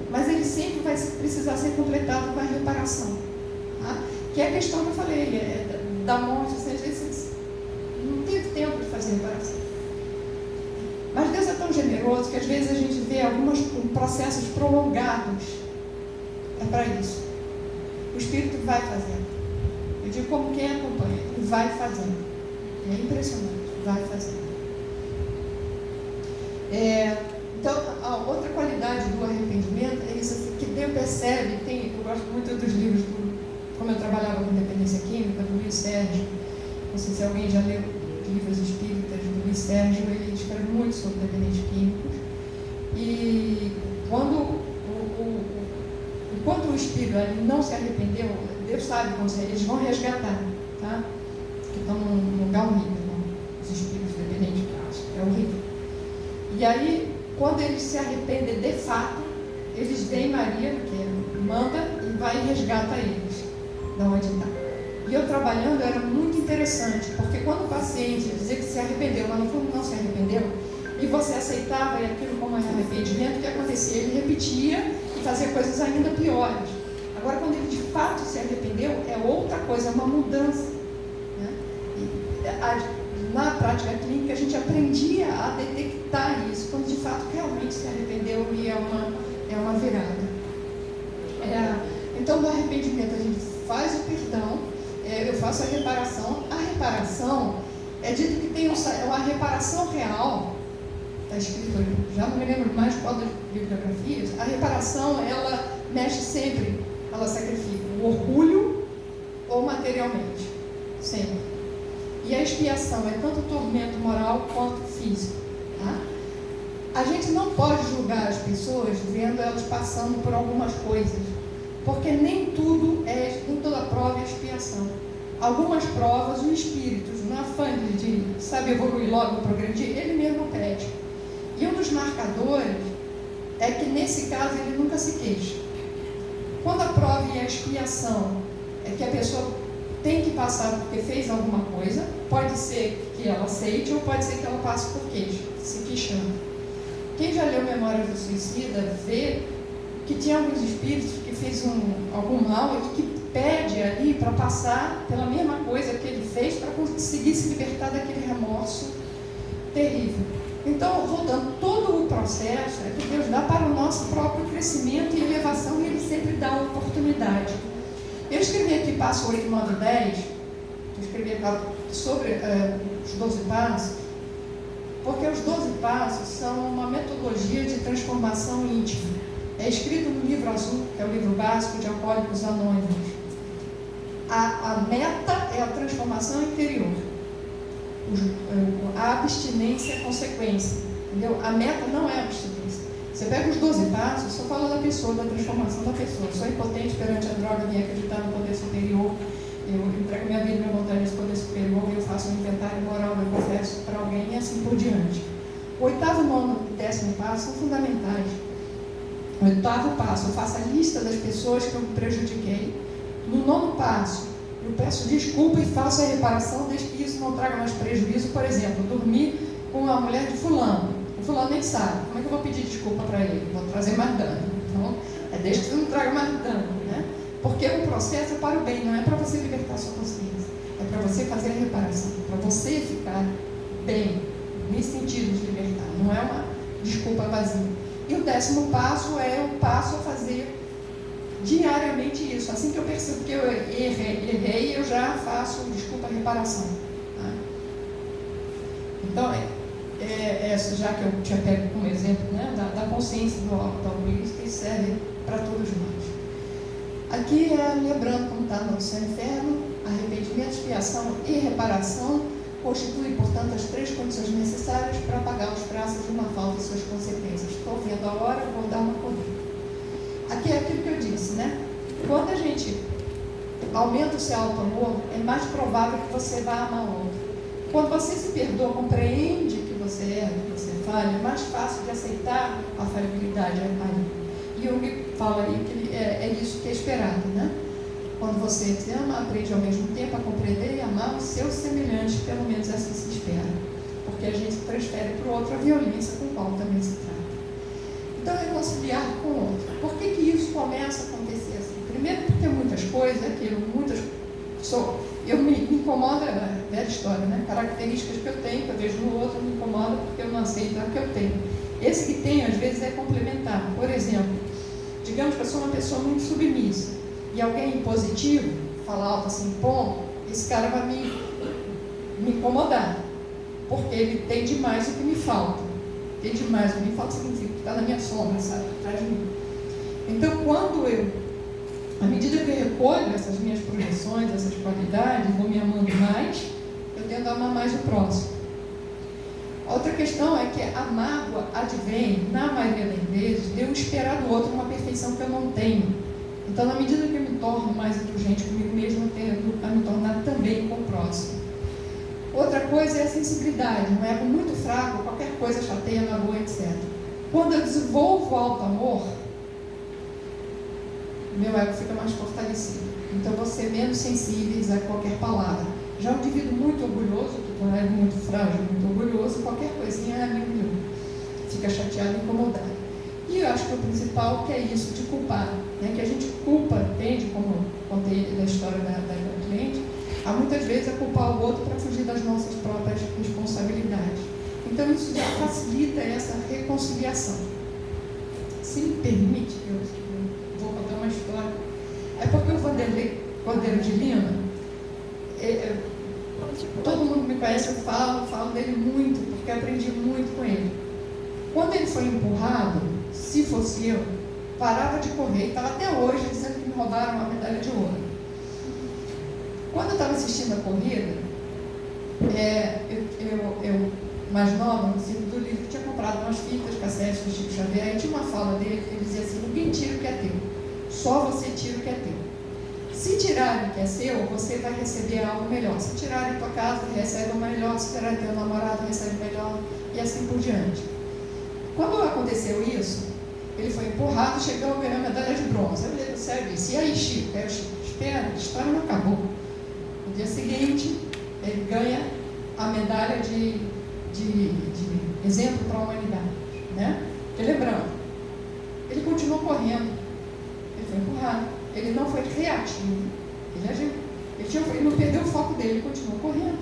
Mas ele sempre vai precisar ser completado com a reparação. Tá? Que é a questão que eu falei, da morte, ou seja, não teve tempo de fazer reparação. Mas Deus é tão generoso que às vezes a gente vê alguns processos prolongados. É para isso. O Espírito vai fazendo. Eu digo como quem acompanha, ele vai fazendo. É impressionante, vai fazendo. Então, a outra qualidade do arrependimento é isso, assim, que Deus percebe. Eu gosto muito dos livros, como eu trabalhava com dependência química, do Luiz Sérgio. Não sei se alguém já leu livros espíritas do Luiz Sérgio, ele escreve muito sobre dependentes químicos. E enquanto o espírito ele não se arrependeu, Deus sabe como eles vão resgatar, tá? Que estão num lugar horrível, né? Os espíritos dependentes é horrível. E aí, quando eles se arrependem de fato, eles veem Maria, que manda, e vai e resgata eles, da onde está. E eu trabalhando era muito interessante, porque quando o paciente dizia que se arrependeu, mas no fundo não se arrependeu, e você aceitava aquilo como arrependimento, o que acontecia? Ele repetia e fazia coisas ainda piores. Agora, quando ele de fato se arrependeu, é outra coisa, é uma mudança. Né? Na prática clínica, a gente aprendia a detectar isso, quando de fato realmente se arrependeu, e é uma virada. Então, no arrependimento, a gente faz o perdão, eu faço a reparação. A reparação é dito que tem uma reparação real, está escrito, já não me lembro mais qual das bibliografias. A reparação, ela mexe sempre, ela sacrifica o orgulho ou materialmente, sempre. E a expiação é tanto tormento moral quanto físico. Tá? A gente não pode julgar as pessoas vendo elas passando por algumas coisas, porque nem toda prova é expiação. Algumas provas, o espírito, no afã de saber evoluir logo, progredir, ele mesmo pede. E um dos marcadores é que, nesse caso, ele nunca se queixa. Quando a prova e a expiação é que a pessoa tem que passar porque fez alguma coisa, pode ser que ela aceite ou pode ser que ela passe por queixa, se queixando. Quem já leu Memórias do Suicida vê que tinha alguns espíritos que fez algum mal e que pede ali para passar pela mesma coisa que ele fez para conseguir se libertar daquele remorso terrível. Então, voltando, todo o processo é que Deus dá para o nosso próprio crescimento e elevação, e Ele sempre dá uma oportunidade. Eu escrevi aqui passo 8, 9 e 10, eu escrevi aqui sobre os 12 passos, porque os 12 passos são uma metodologia de transformação íntima. É escrito no livro azul, que é o livro básico de Alcoólicos Anônimos. A meta é a transformação interior. A abstinência é consequência. Entendeu? A meta não é a abstinência. Você pega os 12 passos, só fala da pessoa, da transformação da pessoa. Sou impotente perante a droga, vim acreditar no poder superior. Eu entrego minha vida e minha vontade nesse poder superior. Eu faço um inventário moral, eu confesso para alguém, e assim por diante. O 8º, 9º e 10º passo são fundamentais. O 8º passo, eu faço a lista das pessoas que eu prejudiquei. No 9º passo, eu peço desculpa e faço a reparação, desde que isso não traga mais prejuízo. Por exemplo, dormir com a mulher de fulano. O fulano nem sabe. Como é que eu vou pedir desculpa para ele? Vou trazer mais dano. Então, desde que você não traga mais dano, né? Porque o processo é para o bem, não é para você libertar a sua consciência. É para você fazer a reparação, para você ficar bem, nesse sentido de libertar. Não é uma desculpa vazia. E o 10º passo é o passo a fazer diariamente isso. Assim que eu percebo que eu errei, eu já faço, desculpa, a reparação. Tá? Então, já que eu tinha pego como exemplo, né, da consciência do alcoolista, que serve para todos nós. Aqui lembrando como está no Céu e Inferno, arrependimento, expiação e reparação constituem, portanto, as 3 condições necessárias para pagar os traços de uma falta e suas consequências. Estou vendo a hora, vou dar uma corrida. Aqui é aquilo que eu disse, né? Quando a gente aumenta o seu auto-amor, é mais provável que você vá amar o outro. Quando você se perdoa, compreende que você erra, que você falha, é mais fácil de aceitar a falhabilidade aí. E Jung fala aí que é isso que é esperado, né? Quando você se ama, aprende ao mesmo tempo a compreender e amar os seus semelhantes, pelo menos assim se espera. Porque a gente transfere para o outro a violência com o qual também se trata. Então, reconciliar com o outro. Por que isso começa a acontecer assim? Primeiro, porque muitas coisas, eu me incomoda, é a velha história, né? Características que eu tenho, que eu vejo no outro, me incomoda porque eu não aceito a que eu tenho. Esse que tem, às vezes, é complementar. Por exemplo, digamos que eu sou uma pessoa muito submissa, e alguém positivo, fala alto assim, ponto, esse cara vai me incomodar, porque ele tem demais o que me falta. Tem demais o que me falta significa que está na minha sombra, sabe, atrás de mim. Então, à medida que eu recolho essas minhas projeções, essas qualidades, vou me amando mais, eu tendo a amar mais o próximo. Outra questão é que a mágoa advém, na maioria das vezes, de eu esperar do outro uma perfeição que eu não tenho. Então, na medida que eu me torno mais indulgente comigo mesmo, eu tendo a me tornar também com o próximo. Outra coisa é a sensibilidade. Um ego muito fraco, qualquer coisa chateia, magoa, etc. Quando eu desenvolvo o alto amor, meu ego fica mais fortalecido. Então, vão ser menos sensíveis a qualquer palavra. Já um indivíduo muito orgulhoso, que é muito frágil, muito orgulhoso, qualquer coisinha é amigo meu. Fica chateado e incomodado. E eu acho que o principal que é isso de culpar, né? Que a gente culpa, entende, como eu contei da história da cliente, há muitas vezes a culpar o outro para fugir das nossas próprias responsabilidades. Então isso já facilita essa reconciliação. Se me permite, eu vou contar uma história. É porque o Vanderlei Cordeiro de Lima, todo mundo me conhece, eu falo dele muito, porque aprendi muito com ele. Quando ele foi empurrado, se fosse eu, parava de correr e estava até hoje dizendo que me roubaram uma medalha de ouro. Quando eu estava assistindo a corrida, eu mais nova, no ciclo do livro, tinha comprado umas fitas, cassetes do Chico Xavier, e tinha uma fala dele que ele dizia assim: ninguém tira o que é teu, só você tira o que é teu. Se tirarem o que é seu, você vai receber algo melhor. Se tirarem tua casa, recebe o melhor. Se tirarem teu namorado, recebe o melhor. E assim por diante. Quando aconteceu isso, ele foi empurrado, chegou a ganhar a medalha de bronze. Eu olhei para o céu e disse: e aí, Chico? Aí o Chico: espera, a história não acabou. No dia seguinte, ele ganha a medalha de exemplo para a humanidade, né? E lembrando, ele continuou correndo, ele foi empurrado, ele não foi reativo, ele agiu, ele não perdeu o foco dele, ele continuou correndo,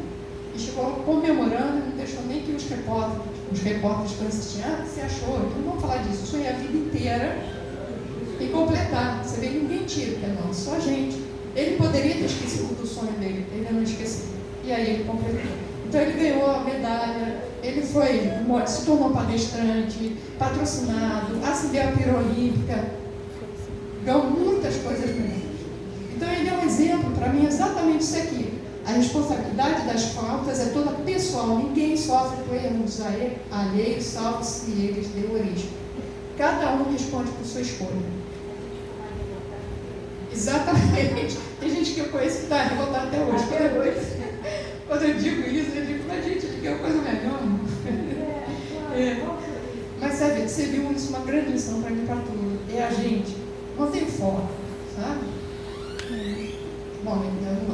e chegou comemorando, não deixou nem que os repórteres pensassem: ah, você achou? Então não vamos falar disso, eu sonhei a vida inteira e completar. Você vê, ninguém tira, que é nosso, só a gente. Ele poderia ter esquecido do sonho dele, ele não esqueceu, e aí ele completou. Então ele ganhou a medalha, ele se tornou palestrante, patrocinado, acendeu a pira olímpica, ganhou muitas coisas melhores. Então ele é um exemplo para mim exatamente isso aqui. A responsabilidade das faltas é toda pessoal, ninguém sofre por erros alheios, salvo se eles dêem origem. Cada um responde por sua escolha. Exatamente. Tem gente que eu conheço que está revoltada até hoje. Quando eu digo isso, eu digo: mas gente, que é uma coisa melhor. Mas sabe, você viu isso, uma grande lição para mim, para tudo. É a gente, não tem foco, sabe? Bom,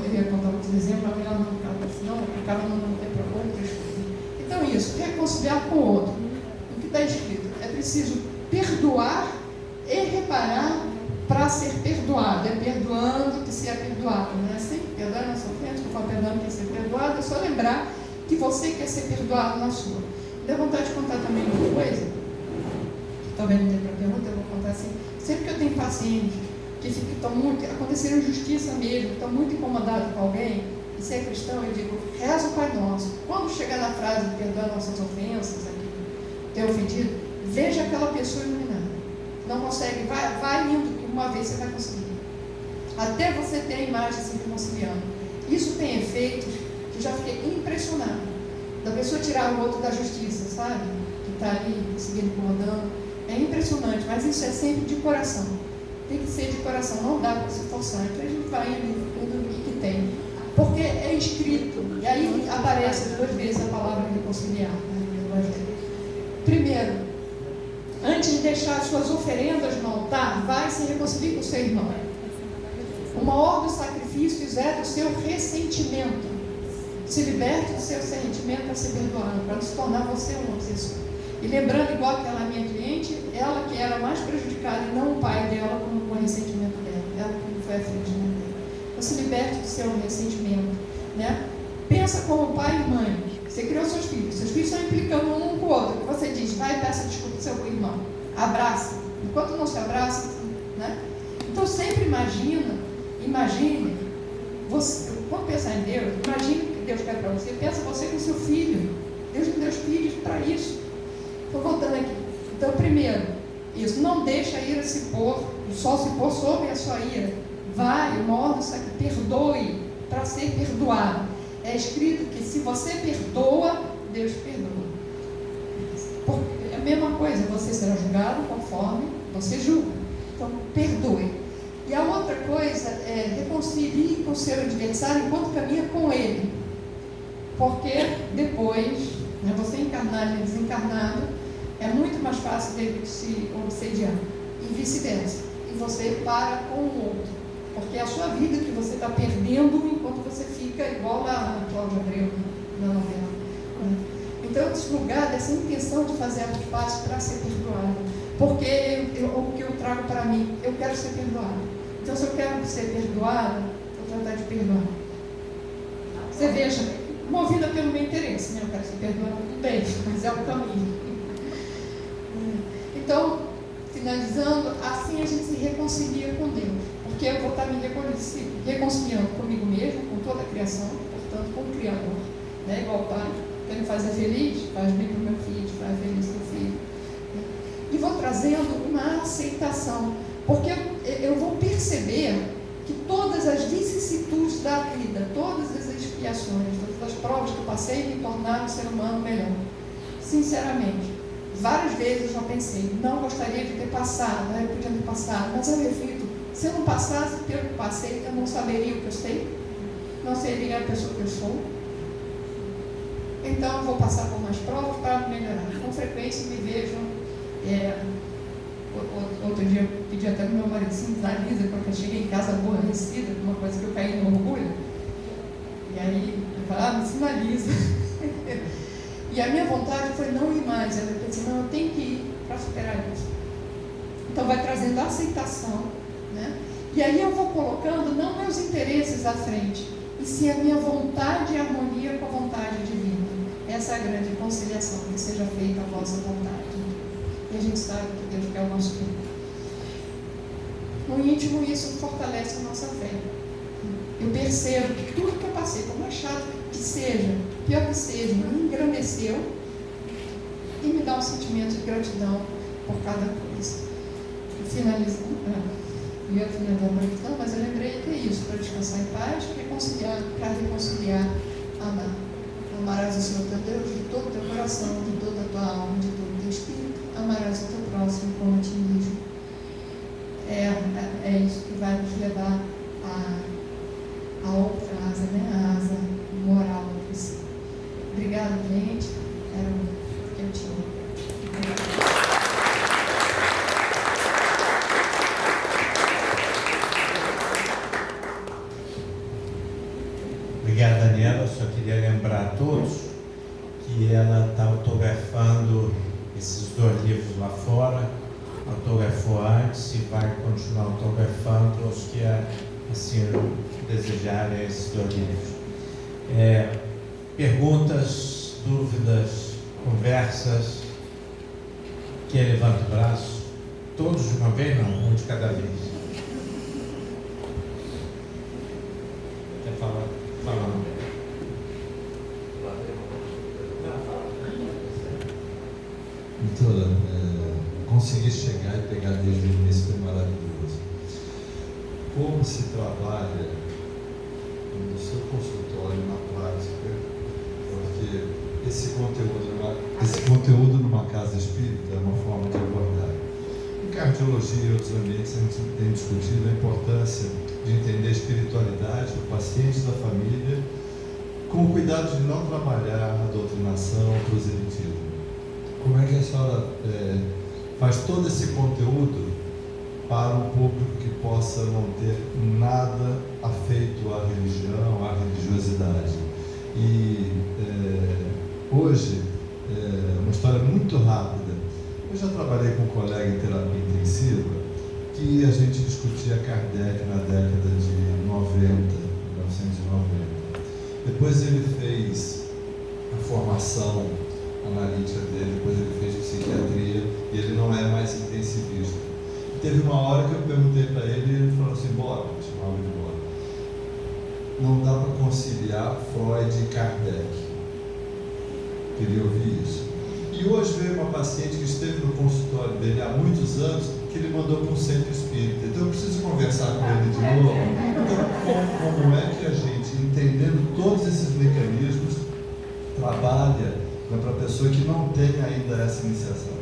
eu ia contar outros exemplos, mas melhor não ficar, senão acaba não ter para outras coisas. Então isso, reconciliar com o outro. O que está escrito? É preciso perdoar e reparar para ser perdoado. É perdoando que se é perdoado, não é assim? Perdoar na sua frente, que eu falo perdoando que é ser perdoado, é só lembrar que você quer ser perdoado na sua. Dá vontade de contar também uma coisa, que talvez não tenha para pergunta, eu vou contar assim. Sempre que eu tenho pacientes que estão muito, aconteceram injustiça mesmo, estão muito incomodados com alguém, e se é cristão, eu digo: reza o Pai Nosso. Quando chegar na frase de perdoar nossas ofensas, ter ofendido, veja aquela pessoa iluminada. Não consegue, vai indo, que uma vez você vai conseguir. Até você ter a imagem se reconciliando. Isso tem efeitos que eu já fiquei impressionado. Da pessoa tirar o outro da justiça, sabe? Que está ali seguindo incomodando. É impressionante, mas isso é sempre de coração. Tem que ser de coração, não dá para se forçar. Então a gente vai indo e que tem. Porque é escrito, e aí aparece 2 vezes a palavra reconciliar, né, no Evangelho. Primeiro, antes de deixar suas oferendas no altar, vai se reconciliar com o seu irmão. O maior dos sacrifícios é do seu ressentimento. Se liberte do seu ressentimento para ser perdoado, para se tornar você um obsessor. E lembrando, igual aquela minha cliente, ela que era mais prejudicada e não o pai dela com o ressentimento dela. Ela que foi à frente dela. Então se liberte do seu ressentimento, né? Pensa como pai e mãe. Você criou seus filhos estão implicando um com o outro. Você diz: vai e peça desculpa ao seu irmão. Abraça. Enquanto não se abraça, né? Então sempre imagine, você, quando pensar em Deus, imagine o que Deus quer para você. Pensa você com seu filho. Deus me deu os filhos para isso. Estou voltando aqui. Então, primeiro, isso, não deixa a ira se pôr, o sol se pôr sobre a sua ira. Vai, o maior do sacrifício, perdoe para ser perdoado. É escrito que se você perdoa, Deus perdoa. É a mesma coisa, você será julgado conforme você julga. Então, perdoe. E a outra coisa é reconcilie com o seu adversário enquanto caminha com ele. Porque depois, né, você encarnado e desencarnado, é muito mais fácil dele se obsediar. E vice-versa. E você para com o outro. Porque é a sua vida que você está perdendo enquanto você fica igual a Cláudia Abreu na novela. Então, esse lugar dessa intenção de fazer as pazes para ser perdoado. Porque o que eu trago para mim, eu quero ser perdoado. Então, se eu quero ser perdoado, vou tratar de perdoar. Você veja, movida pelo meu interesse, né? Eu quero ser perdoado, tudo bem, mas é o caminho. Então, finalizando, assim a gente se reconcilia com Deus. Porque eu vou estar me reconciliando comigo mesmo, com toda a criação, portanto, com o Criador. Né? Igual o Pai, quer me fazer feliz, faz bem para o meu filho, faz feliz para o filho. E vou trazendo uma aceitação, porque eu vou perceber que todas as vicissitudes da vida, todas as expiações, todas as provas que eu passei me tornaram um ser humano melhor. Sinceramente, várias vezes eu já pensei, não gostaria de ter passado, eu podia ter passado, mas eu reflito, se eu não passasse pelo que passei, eu não saberia o que eu sei, não seria a pessoa que eu sou. Então eu vou passar por mais provas para melhorar. Com frequência me vejo, outro dia eu pedi até para o meu marido, sinaliza, porque eu cheguei em casa aborrecida, uma coisa que eu caí no orgulho, e aí eu falava, me sinaliza. E a minha vontade foi não ir mais. Eu pensei, não, eu tenho que ir para superar isso. Então vai trazendo a aceitação, né? E aí eu vou colocando não meus interesses à frente, e sim a minha vontade e harmonia com a vontade divina. Essa é a grande conciliação, que seja feita a vossa vontade. E a gente sabe que Deus quer o nosso bem. No íntimo, isso fortalece a nossa fé. Eu percebo que tudo que eu passei, por mais chato que seja, pior que seja, me engrandeceu e me dá um sentimento de gratidão por cada coisa. Finalizando, eu ia finalizar a gratidão, mas eu lembrei que é isso, para descansar em paz, para reconciliar, amar. Amarás o Senhor teu Deus de todo o teu coração, de toda a tua alma, de todo o teu espírito. Amarás o teu próximo como a ti mesmo. É isso que vai nos levar a outra asa, né? A asa moral do princípio. Obrigada, gente. Era o que eu tinha. Obrigado, Daniela. Eu só queria lembrar a todos que ela está autografando esses 2 livros lá fora, autografou antes e vai continuar autografando os que assim desejarem esses 2 livros. Perguntas, dúvidas, conversas? Quem levanta o braço? Todos de uma vez? Não, um de cada vez. Quer falar? Falando. Doutora, conseguir chegar e pegar desde o início foi maravilhoso. Como se trabalha no seu consultório, na prática, porque esse conteúdo numa casa espírita é uma forma de abordar. Em cardiologia e outros ambientes, a gente tem discutido a importância de entender a espiritualidade do paciente e da família, com o cuidado de não trabalhar a doutrinação, o proselitismo. Como é que a senhora faz todo esse conteúdo para um público que possa não ter nada afeito à religião, à religiosidade? E hoje, uma história muito rápida, eu já trabalhei com um colega em terapia intensiva que a gente discutia Kardec na década de 1990. Depois ele fez a formação analítica dele, depois ele fez psiquiatria e ele não é mais intensivista. Teve uma hora que eu perguntei para ele e ele falou assim, bora, eu chamava de bora. Não dá para conciliar Freud e Kardec. Queria ouvir isso. E hoje veio uma paciente que esteve no consultório dele há muitos anos, que ele mandou para um centro espírita. Então eu preciso conversar com ele de novo. Então, como é que a gente, entendendo todos esses mecanismos, trabalha para a pessoa que não tem ainda essa iniciação?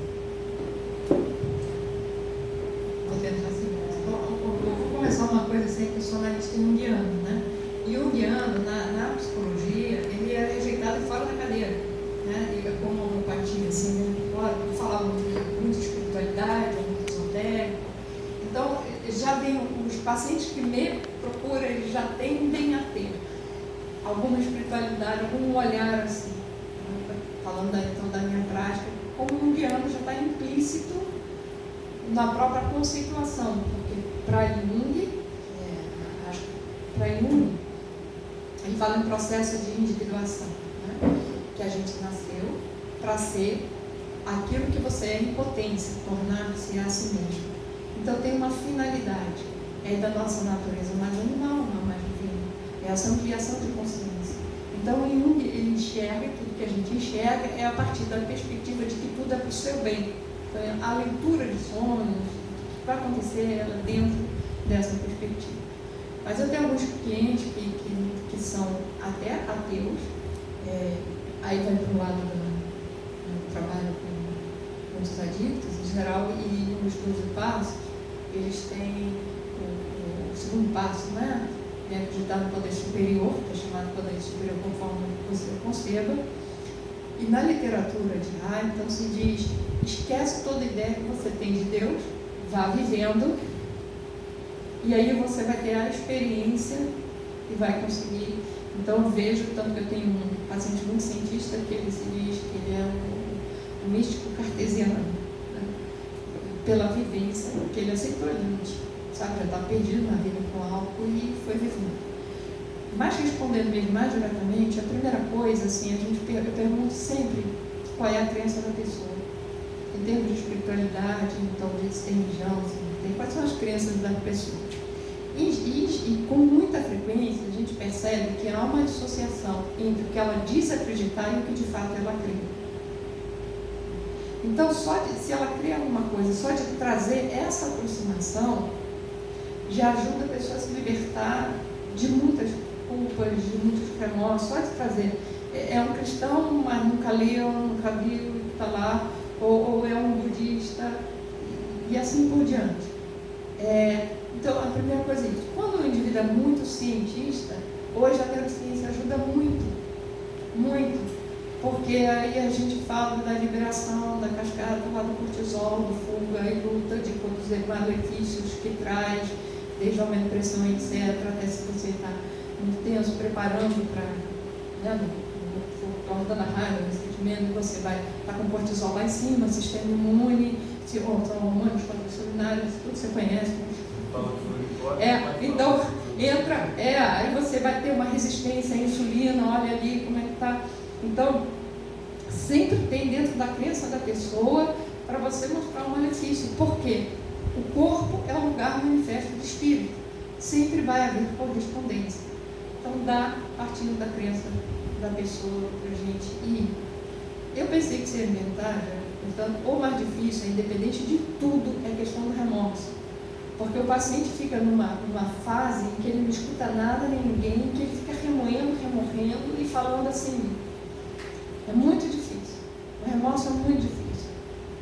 Vou começar uma coisa assim, que eu sou analista junguiano, né? Junguiano, na psicologia, ele é rejeitado fora da cadeira, né? E como homeopatia, assim, né? Falava muito de espiritualidade, muito esotérico. Então, já vem os pacientes que me alguma espiritualidade, algum olhar assim, falando então da minha prática, como o junguiano já está implícito na própria conceituação, porque para Jung, ele fala em processo de individuação, né? Que a gente nasceu para ser aquilo que você é em potência, tornar-se a si mesmo. Então tem uma finalidade, é da nossa natureza mais animal, não mais divina, é essa ampliação de consciência. Então Jung, ele enxerga, tudo que a gente enxerga é a partir da perspectiva de que tudo é para o seu bem. Então a leitura de sonhos, o que vai acontecer dentro dessa perspectiva. Mas eu tenho alguns clientes que são até ateus, aí vai para o lado do trabalho com os adictos em geral, e nos 12 passos, eles têm o segundo passo, né? É acreditar no poder superior, que é chamado poder superior conforme você conceba. E na literatura de Ra, então se diz, esquece toda ideia que você tem de Deus, vá vivendo, e aí você vai ter a experiência e vai conseguir. Então eu vejo, tanto que eu tenho um paciente muito cientista, que ele se diz que ele é um místico cartesiano, né? Pela vivência, que ele aceitou, ele sabe, já está perdido na vida com álcool e foi vivendo. Mas respondendo mesmo mais diretamente, a primeira coisa, assim, eu pergunto sempre qual é a crença da pessoa. Em termos de espiritualidade, então, de religião, assim, quais são as crenças da pessoa. E com muita frequência a gente percebe que há uma dissociação entre o que ela diz acreditar e o que de fato ela crê. Então, se ela crê alguma coisa, só de trazer essa aproximação, já ajuda a pessoa a se libertar de muitas culpas, de muitos remorsos, só de trazer. É um cristão, mas nunca leu, nunca viu, está lá, ou é um budista, e assim por diante. Então, a primeira coisa é isso. Quando o indivíduo é muito cientista, hoje a neurociência ajuda muito, muito, porque aí a gente fala da liberação da cascata lá do cortisol, do fuga e luta, de todos os malefícios que traz, desde aumento de pressão, etc., até se você está muito tenso, preparando para, né, dando a raiva, no sentimento, você vai estar com cortisol lá em cima, sistema imune, são hormônios condicionários, tudo você conhece. Então, aí você vai ter uma resistência à insulina, olha ali como é que está. Então, sempre tem dentro da crença da pessoa para você mostrar um malefício. Por quê? O corpo é um lugar manifesto do espírito. Sempre vai haver correspondência. Então, dá partindo da crença da pessoa para a gente ir. Eu pensei que ser alimentar, portanto, o mais difícil, independente de tudo, é a questão do remorso. Porque o paciente fica numa fase em que ele não escuta nada nem ninguém, que ele fica remoendo e falando assim. É muito difícil. O remorso é muito difícil.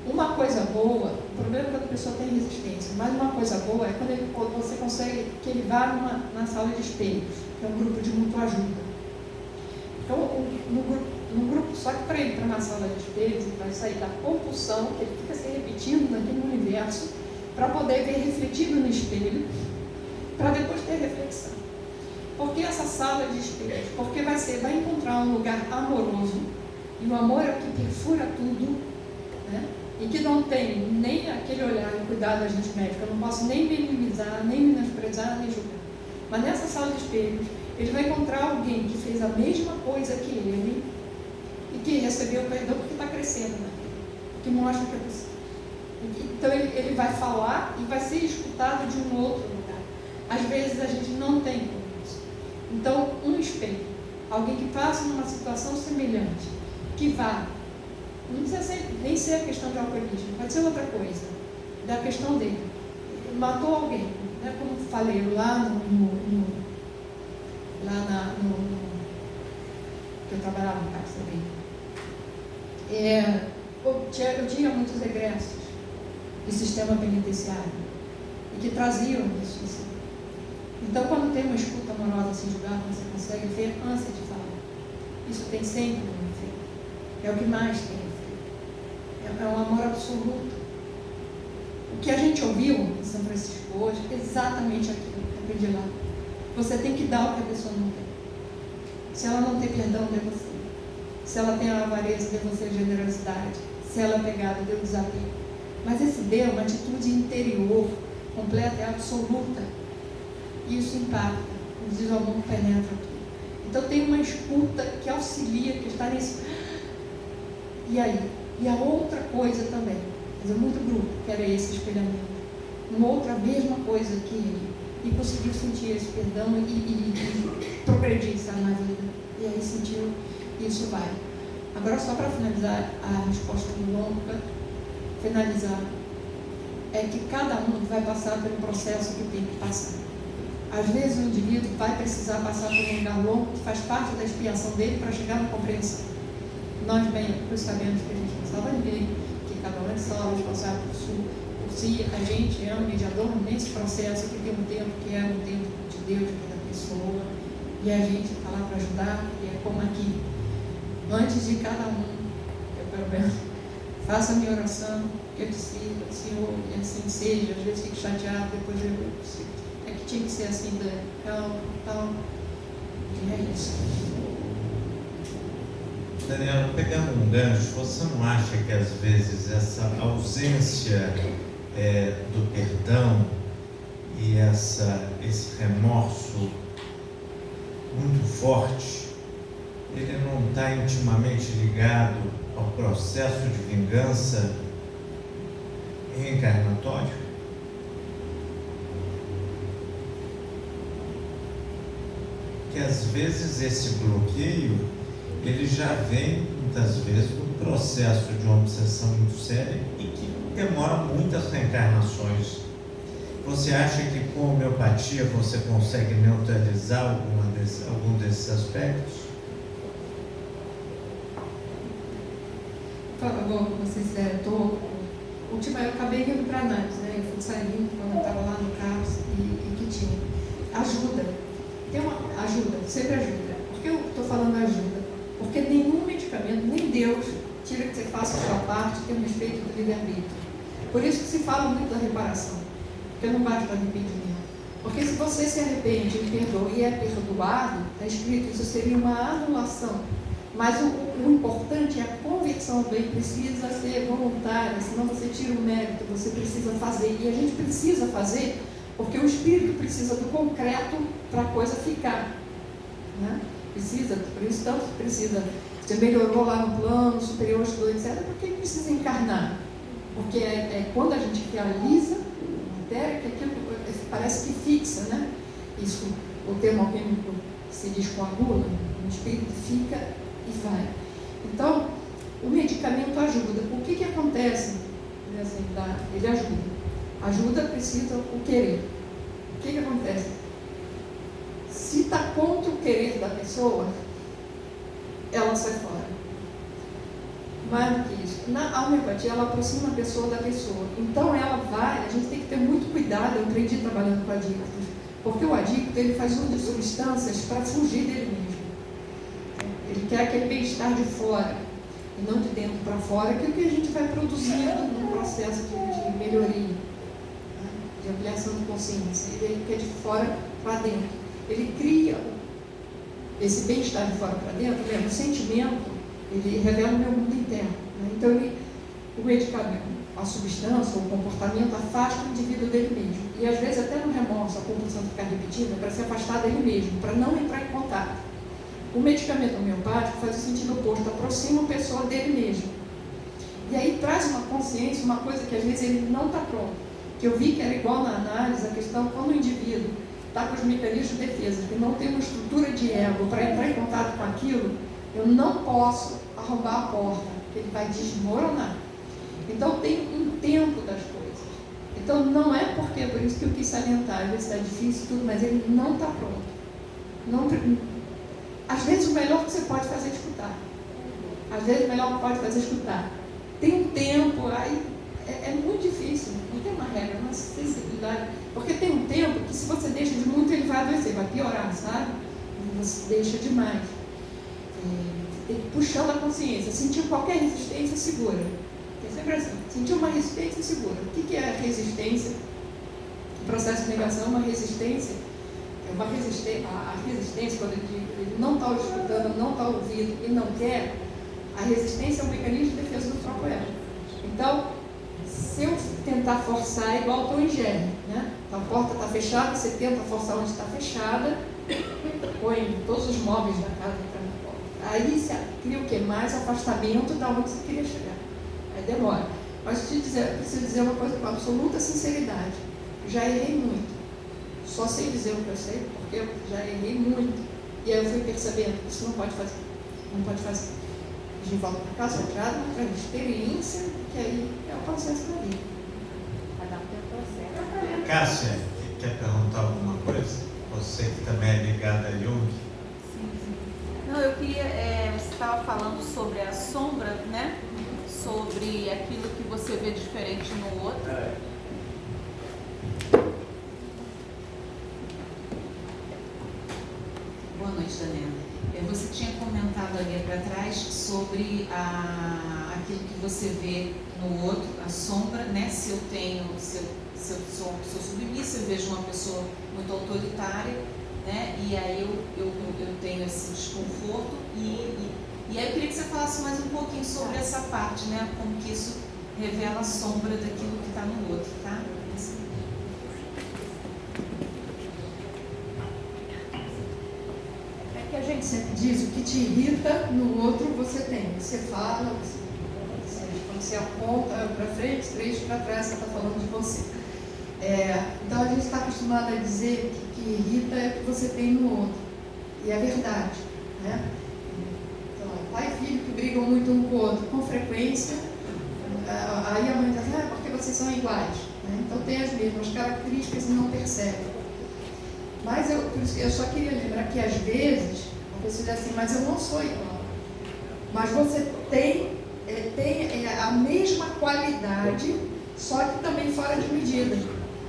Uma coisa boa, o problema é quando a pessoa tem resistência, mas uma coisa boa é quando você consegue que ele vá na sala de espelhos, que é um grupo de mútua ajuda. Então, no grupo, só que para ele ir para uma sala de espelhos, ele vai sair da compulsão, que ele fica se repetindo naquele universo, para poder ver refletido no espelho, para depois ter reflexão. Por que essa sala de espelhos? Porque vai encontrar um lugar amoroso, e o amor é o que perfura tudo, né? E que não tem nem aquele olhar e cuidado da gente médica, eu não posso nem minimizar, nem menosprezar, nem julgar. Mas nessa sala de espelhos, ele vai encontrar alguém que fez a mesma coisa que ele, e que recebeu o perdão porque está crescendo, né? Que mostra que é possível. Então ele vai falar e vai ser escutado de um outro lugar. Às vezes a gente não tem como isso. Então, um espelho, alguém que passa numa situação semelhante, que vá, não precisa nem ser a questão de alcoolismo, pode ser outra coisa, da questão dele. Matou alguém, né? Como falei lá que eu trabalhava no cárcere dele. Eu tinha muitos egressos do sistema penitenciário e que traziam isso assim. Então, quando tem uma escuta amorosa sem julgar, você consegue ver ânsia de falar. Isso tem sempre um efeito. É o que mais tem efeito. É um amor absoluto. O que a gente ouviu em São Francisco hoje é exatamente aquilo que eu aprendi lá. Você tem que dar o que a pessoa não tem. Se ela não tem perdão, dê você. Se ela tem a avareza, dê você a generosidade. Se ela é pegada, dê o desapego. Mas esse dê é uma atitude interior, completa e absoluta. E isso impacta. O desamor penetra tudo. Então tem uma escuta que auxilia, que está nesse... E aí? E a outra coisa também, mas é muito grupo, que era esse espelhamento. Uma outra mesma coisa que ele. E conseguiu sentir esse perdão e progredir, sabe, na vida. E aí sentiu, isso vai. Agora, só para finalizar a resposta do Longa, finalizar, é que cada um vai passar pelo processo que tem que passar. Às vezes o indivíduo vai precisar passar por um lugar longo que faz parte da expiação dele para chegar na compreensão. Nós bem sabemos que a gente não salva ninguém, que cada um é só responsável por si, a gente é um mediador nesse processo que tem um tempo que é um tempo de Deus, de cada pessoa, e a gente está lá para ajudar, e é como aqui, antes de cada um, eu pelo menos faço a minha oração, que eu te sirva, Senhor, e assim seja. Às vezes fico chateado, depois é que tinha que ser assim, calma, calma, e é isso. Daniela, pegando um gancho, você não acha que às vezes essa ausência do perdão e esse remorso muito forte, ele não está intimamente ligado ao processo de vingança reencarnatório? Que às vezes esse bloqueio ele já vem muitas vezes do processo de uma obsessão muito séria e que demora muitas reencarnações. Você acha que com homeopatia você consegue neutralizar algum desses aspectos? Por favor, vocês última, eu acabei indo para análise, né? Eu fui saindo quando eu estava lá no CAPS e que tinha. Ajuda. Tem uma ajuda, sempre ajuda. Por que eu estou falando ajuda? Porque nenhum medicamento, nem Deus, tira que você faça a sua parte, tem um respeito do livre-arbítrio. Por isso que se fala muito da reparação, porque não basta arrependimento. Porque se você se arrepende, perdoa e é perdoado, está escrito, isso seria uma anulação. Mas o importante é a conversão do bem, precisa ser voluntária, senão você tira o mérito, você precisa fazer. E a gente precisa fazer porque o espírito precisa do concreto para a coisa ficar, né? Precisa, por isso tanto precisa. Você melhorou lá no plano superior, estudou, etc. Por que precisa encarnar? Porque é quando a gente realiza a matéria que aquilo parece que fixa, né? Isso, o termo alquímico se descoagula, o espírito fica e vai. Então, o medicamento ajuda. O que acontece? Assim, ele ajuda. Ajuda, precisa o querer. O que acontece? Se está contra o querer da pessoa, ela sai fora. Mais do que isso, a homeopatia, ela aproxima a pessoa da pessoa. Então ela vai, a gente tem que ter muito cuidado, eu aprendi trabalhando com adictos, porque o adicto, ele faz uso de substâncias para fugir dele mesmo. Ele quer aquele bem-estar de fora, e não de dentro para fora, que é o que a gente vai produzindo no processo de melhoria, de ampliação de consciência. Ele quer de fora para dentro. Ele cria esse bem-estar de fora para dentro, né? O sentimento, ele revela o meu mundo interno, né? Então, o medicamento, a substância, o comportamento afasta o indivíduo dele mesmo. E às vezes até no remorso, a compulsão ficar repetida, para se afastar dele mesmo, para não entrar em contato. O medicamento homeopático faz o sentido oposto, aproxima a pessoa dele mesmo. E aí traz uma consciência, uma coisa que às vezes ele não está pronto. Que eu vi que era igual na análise, a questão quando o indivíduo está com os mecanismos de defesa, que não tem uma estrutura de ego para entrar em contato com aquilo, eu não posso arrombar a porta, porque ele vai desmoronar. Então tem um tempo das coisas. Então não é porque, é por isso que eu quis salientar, às vezes está difícil tudo, mas ele não está pronto. Não, às vezes o melhor que você pode fazer é escutar. Às vezes o melhor que pode fazer é escutar. Tem um tempo, aí é muito difícil, não tem uma regra, uma sensibilidade. Porque tem um tempo que se você deixa de muito, ele vai adoecer, vai piorar, sabe? Você deixa demais. Tem que puxando a consciência. Sentiu qualquer resistência, segura. É sempre assim. Sentiu uma resistência, segura. O que é a resistência? O processo de negação é uma resistência. É uma resistência. A resistência, quando ele não está escutando, não está ouvindo e não quer, a resistência é um mecanismo de defesa do próprio ego. Então, se eu tentar forçar, é igual ao Tom e Jerry, né? Então, a porta está fechada, você tenta forçar onde está fechada, põe todos os móveis da casa na porta. Aí você cria o quê? Mais afastamento da onde você queria chegar. Aí demora. Mas preciso dizer uma coisa com absoluta sinceridade. Já errei muito. Só sei dizer o que eu sei, porque eu já errei muito. E aí eu fui percebendo que isso não pode fazer. Não pode fazer. De volta para casa, entrada, uma experiência, que aí é o processo da vida. Cada um tem o processo. Cássia, quer perguntar alguma coisa? Você que também é ligada a Jung. Sim. Não, eu queria, você estava falando sobre a sombra, né? Sobre aquilo que você vê diferente no outro. Boa noite, Daniela. Você tinha comentado ali para trás sobre aquilo que você vê no outro, a sombra, né? Se eu sou submissa, eu vejo uma pessoa muito autoritária, né? E aí eu tenho esse desconforto e aí eu queria que você falasse mais um pouquinho sobre essa parte, né? Como que isso revela a sombra daquilo que está no outro, tá? É que a gente sempre diz, o que te irrita no outro você tem. Você fala, quando você aponta para frente, 3 para trás, você está falando de você. Então a gente está acostumado a dizer que o que irrita é o que você tem no outro. E é verdade, né? Então, pai e filho que brigam muito um com o outro com frequência, aí a mãe diz, porque vocês são iguais, né? Então tem as mesmas características e não percebe. Mas por isso que eu só queria lembrar que às vezes a pessoa diz assim, mas eu não sou igual. Mas você tem a mesma qualidade, só que também fora de medida.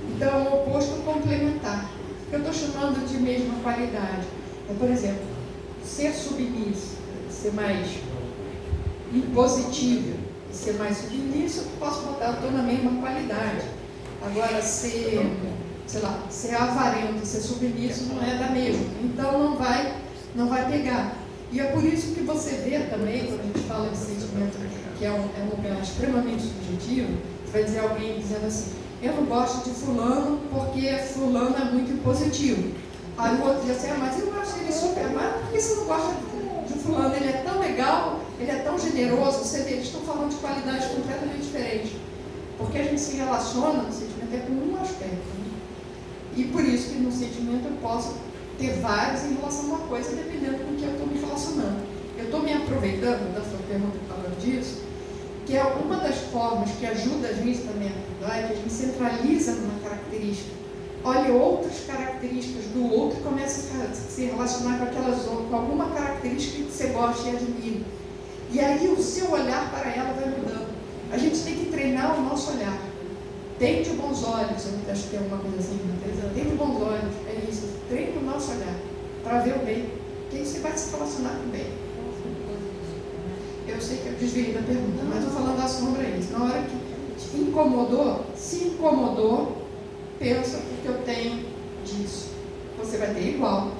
Então é um oposto complementar. O que eu estou chamando de mesma qualidade por exemplo, ser submisso, ser mais impositivo e ser mais submisso, eu posso botar, eu estou na mesma qualidade. Agora, ser avarento, ser submisso não é da mesma. Então não vai pegar. E é por isso que você vê também, quando a gente fala de sentimento, que é um lugar extremamente subjetivo, você vai dizer alguém dizendo assim, eu não gosto de fulano porque fulano é muito impositivo. Aí o outro diz assim, mas eu acho ele super, mas por que você não gosta de fulano? Ele é tão legal, ele é tão generoso, você vê, eles estão falando de qualidades completamente diferentes. Porque a gente se relaciona no sentimento é com um aspecto. Né? E por isso que no sentimento eu posso ter vários em relação a uma coisa, dependendo com que eu estou me relacionando. Eu estou me aproveitando da sua pergunta falando disso, que é uma das formas que ajuda a gente também a ajudar, é que a gente centraliza numa característica. Olha outras características do outro e começa a se relacionar com alguma característica que você gosta e admira. E aí o seu olhar para ela vai mudando. A gente tem que treinar o nosso olhar. Tem de bons olhos, eu acho que tem alguma coisa assim, tem de bons olhos, é isso. Treine o nosso olhar para ver o bem, que aí você vai se relacionar com o bem. Eu sei que eu desviei da pergunta, mas eu falando da sombra é isso. Na hora que te incomodou, se incomodou, pensa o que eu tenho disso. Você vai ter igual,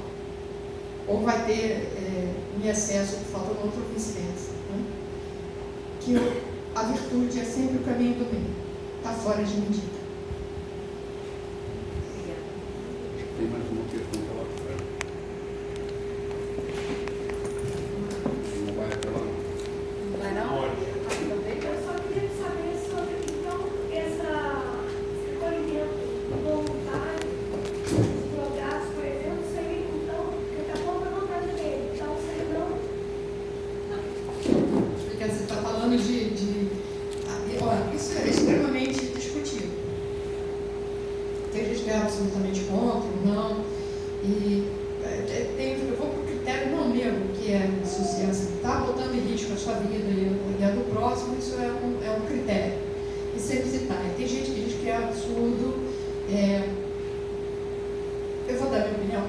ou vai ter em excesso, que falta uma outra vice-versa. Né? Que a virtude é sempre o caminho do bem, está fora de medida. Tem mais uma pergunta lá fora. Não vai até lá. Não vai não? Eu só queria saber sobre, então, esse acolhimento voluntário, os drogados, por exemplo, seria, então, porque está pondo a vontade dele, então seria não... Porque você está falando olha, isso é extremamente discutível. Tem gente que é absolutamente contra, não, e eu vou para o critério não meu, que é social, está botando em risco a sua vida e a do próximo, isso é um critério. E sempre citar. Tem gente que diz que é absurdo. Eu vou dar minha opinião.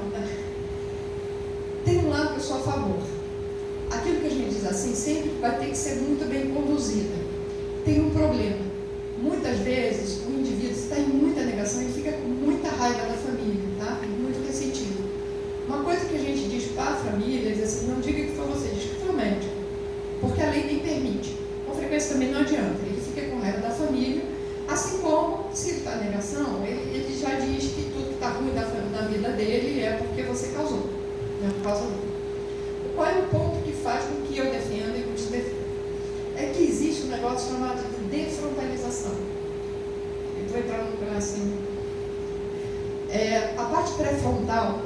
Tem um lado que eu sou a favor. Aquilo que a gente diz assim sempre vai ter que ser muito bem conduzida. Tem um problema. Muitas vezes o indivíduo está em muita negação e fica com muita raiva da família, tá? Muito ressentido. Uma coisa que a gente diz para a família, diz assim, não diga que foi você, diz que foi o médico, porque a lei nem permite. Com frequência também não adianta, ele fica com raiva da família, assim como, se ele está em negação, ele já diz que tudo que está ruim na vida dele é porque você causou, não é por causa dele. Qual é o ponto que faz com que eu defenda e com que se defenda? É que existe um negócio chamado de defrontalização. Eu vou entrar num pedacinho. A parte pré-frontal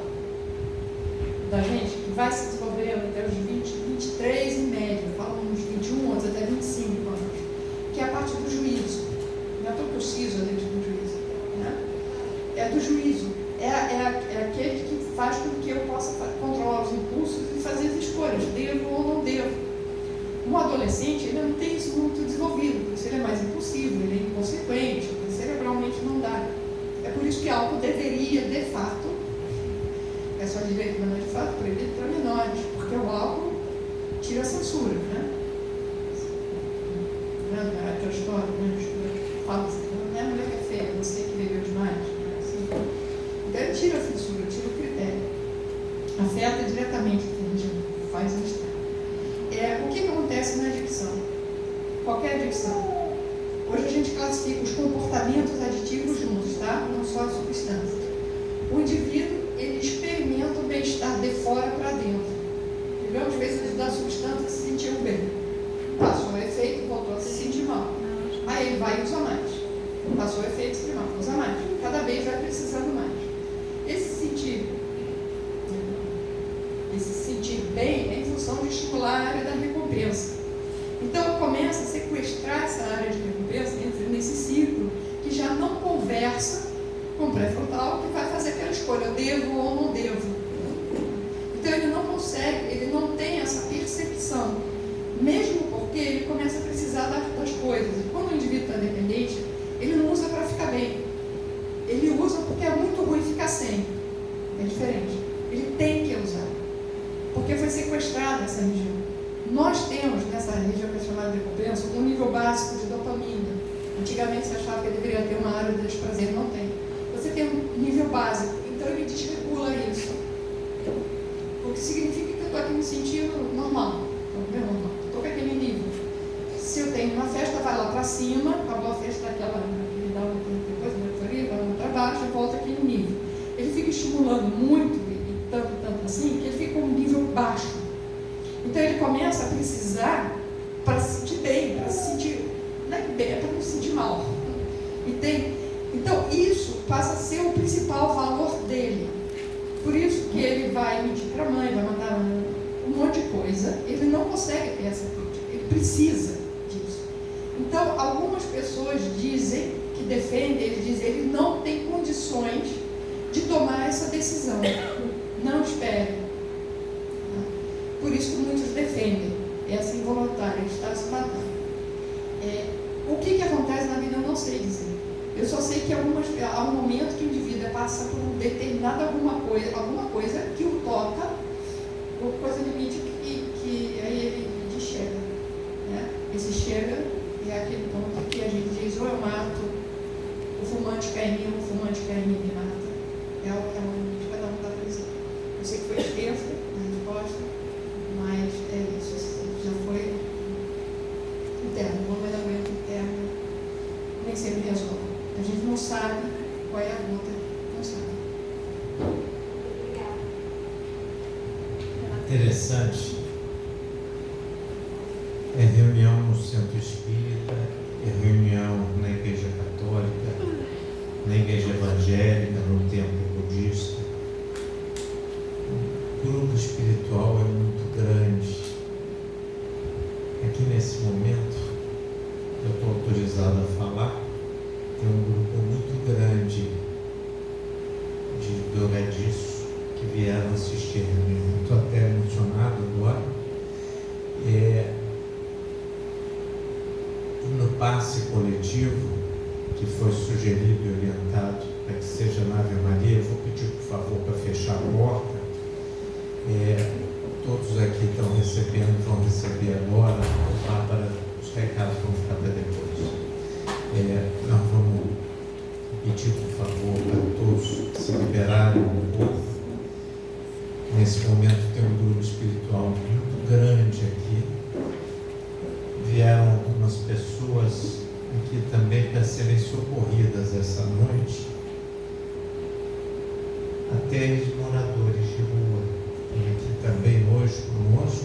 da gente, que vai se desenvolvendo até os 23 em média, falam uns 21, outros até 25 anos, que é a parte do juízo. Não é todo o siso dentro do juízo. Né? É do juízo. É aquele que faz com que eu possa controlar os impulsos e fazer as escolhas, devo ou não devo. Um adolescente, ele não tem isso muito desenvolvido, por isso ele é mais impulsivo, ele é inconsequente, cerebralmente não dá. É por isso que álcool deveria, de fato, é só direito, mas não é de fato, proibido para menores, porque o álcool tira a censura, né? Aquela história, fala assim, não é a mulher que é feia, você que bebeu demais. Assim. Então ele tira a censura, tira o critério. Afeta diretamente o que a gente faz no estado. O que acontece na adicção? Qualquer adicção. Hoje a gente classifica os comportamentos aditivos juntos, tá? Não só as substâncias. O indivíduo, ele experimenta o bem-estar de fora para dentro. Digamos, vezes da substância se sentiu bem. Passou o efeito, voltou a se sentir mal. Aí ele vai e usa mais. Passou o efeito, se mal, usa mais. Cada vez vai precisando mais. Esse sentir bem é em função de estimular a área da recompensa. Então começa a sequestrar essa área de recompensa, entra nesse ciclo que já não conversa com o pré-frontal, que vai fazer aquela escolha, eu devo ou não devo. Então ele não consegue, ele não tem essa percepção, mesmo porque ele começa a precisar das coisas. E quando o indivíduo está dependente, ele não usa para ficar bem, ele usa porque é muito ruim ficar sem. É diferente, ele tem que usar, porque foi sequestrada essa região. Nós temos nessa região que é chamada de recompensa um nível básico de dopamina. Antigamente se achava que deveria ter uma área de desprazer, não tem. Você tem um nível básico, então ele desregula isso. O que significa que eu estou aqui me sentindo normal. Estou com aquele nível. Se eu tenho uma festa, vai lá para cima, acabou a festa daquela, ele dá uma coisa, vai lá para baixo, volta aquele nível. Ele fica estimulando muito, e tanto assim, que ele fica com um nível baixo. Então ele começa a precisar para se sentir bem, para se sentir, não é bem, é para não se sentir mal. Então isso passa a ser o principal valor dele. Por isso que ele vai mentir para a mãe, vai mandar um monte de coisa, ele não consegue ter essa crítica, ele precisa disso. Então algumas pessoas dizem, que defendem, eles dizem, ele não tem condições de tomar essa decisão. Não espere. Por isso que muitos defendem essa involuntária, ele está se matando. O que acontece na vida eu não sei dizer. Eu só sei que há um momento que o indivíduo passa por um determinado alguma coisa que o toca, ou coisa limite que aí ele chega. Né? Esse chega é aquele ponto que a gente diz, ou eu mato, o fumante cai em mim, ou o fumante cai em mim e mata. É o limite de cada um da prisão. Eu sei que foi extenso, a resposta, mas é isso, já foi interno, o momento interno nem sempre resolve. A gente não sabe qual é a luta, não sabe. Interessante. É reunião no centro espírita, é reunião na igreja católica, na igreja evangélica, no templo budista. O grupo espiritual é muito grande. Aqui nesse momento, eu estou autorizado a falar, tem um grupo muito grande de drogadiços que vieram assistir a reunião. Estou até emocionado agora. No passe coletivo, que foi sugerido e orientado para que seja na Ave Maria, eu vou pedir, por favor, para fechar a porta. Todos aqui estão recebendo, vão receber agora. Bárbara, os recados vão ficar para depois. Nós vamos pedir, por favor, para todos se liberarem um pouco nesse momento tem um grupo espiritual muito grande aqui. Vieram algumas pessoas aqui também para serem socorridas essa noite. Até os moradores de rua estão aqui também hoje conosco.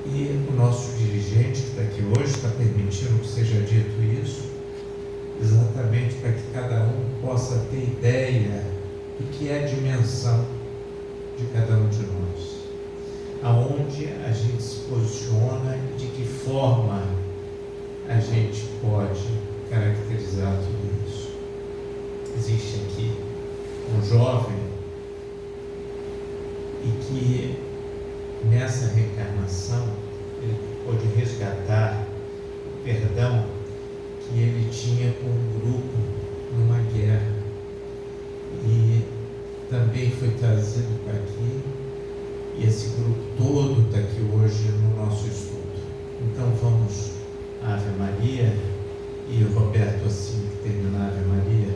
E o nosso dirigente que está aqui hoje está permitindo que seja dito isso, exatamente para que cada um possa ter ideia do que é a dimensão de cada um de nós, aonde a gente se posiciona e de que forma a gente pode caracterizar tudo isso. Existe aqui um jovem e que nessa reencarnação ele pôde resgatar o perdão que ele tinha com um grupo numa guerra, e também foi trazido para aqui, e esse grupo todo está aqui hoje no nosso estudo. Então vamos à Ave Maria, e o Roberto, assim que terminar a Ave Maria,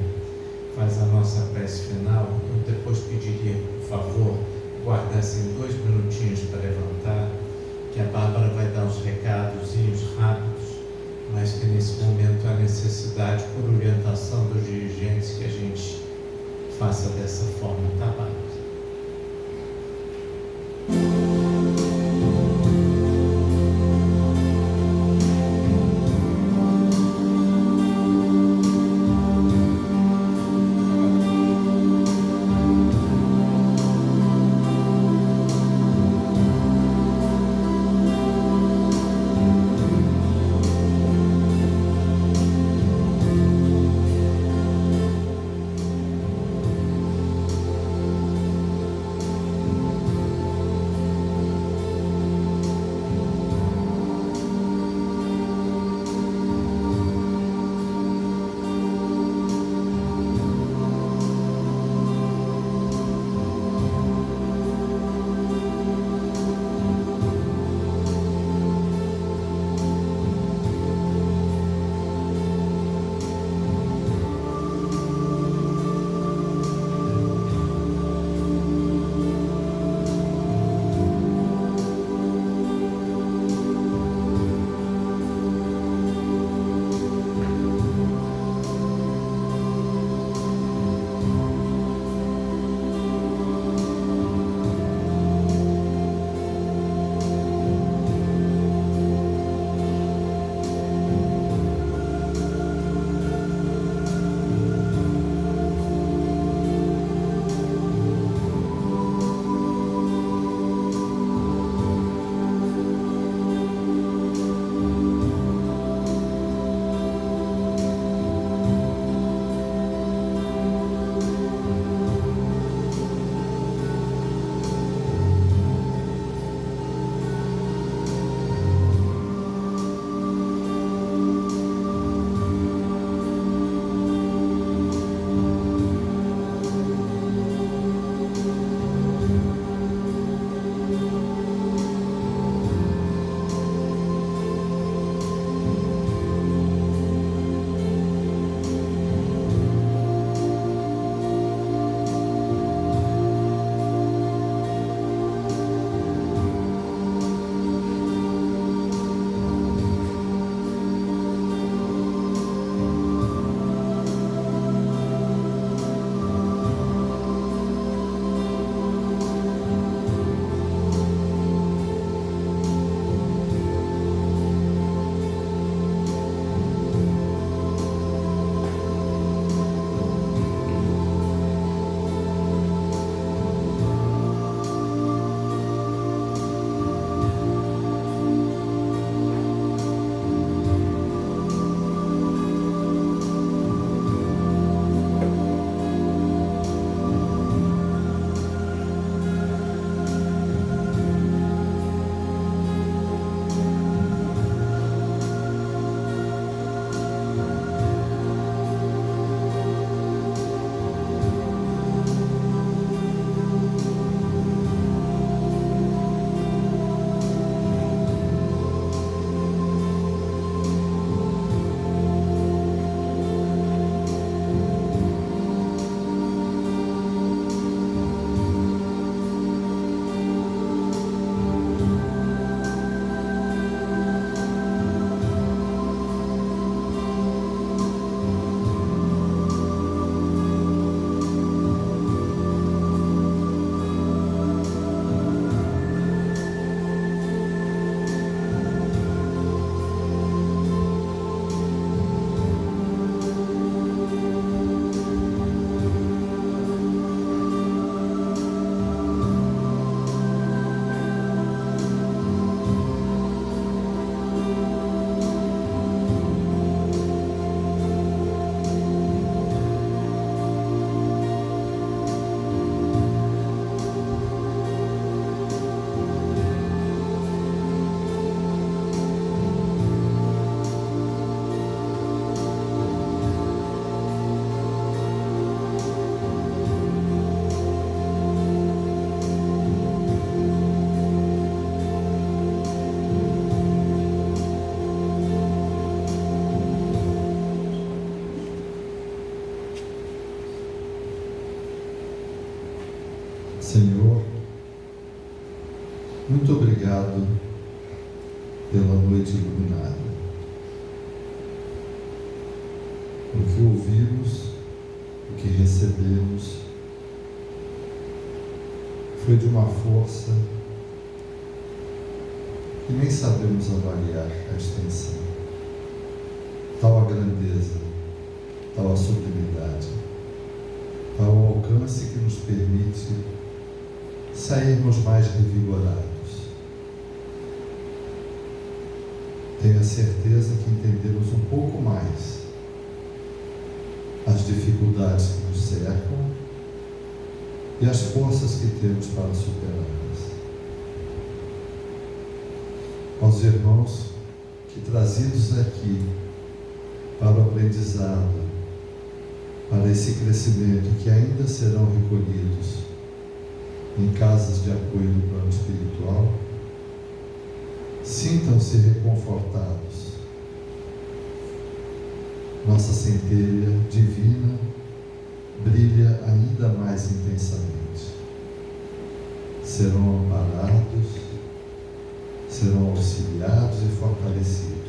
faz a nossa prece final. Eu depois pediria, por favor, guardassem 2 minutinhos para levantar, que a Bárbara vai dar os recadozinhos rápidos, mas que nesse momento há necessidade, por orientação dos dirigentes, que a gente faça dessa forma, tá, Bárbara? Muito obrigado pela noite iluminada. O que ouvimos, o que recebemos, foi de uma força que nem sabemos avaliar a extensão. Tal a grandeza, tal a sublimidade, tal o alcance que nos permite sairmos mais revigorados. Tenho a certeza que entendemos um pouco mais as dificuldades que nos cercam e as forças que temos para superá-las. Aos irmãos que, trazidos aqui para o aprendizado, para esse crescimento, que ainda serão recolhidos em casas de apoio do plano espiritual, sintam-se reconfortados. Nossa centelha divina brilha ainda mais intensamente. Serão amparados, serão auxiliados e fortalecidos.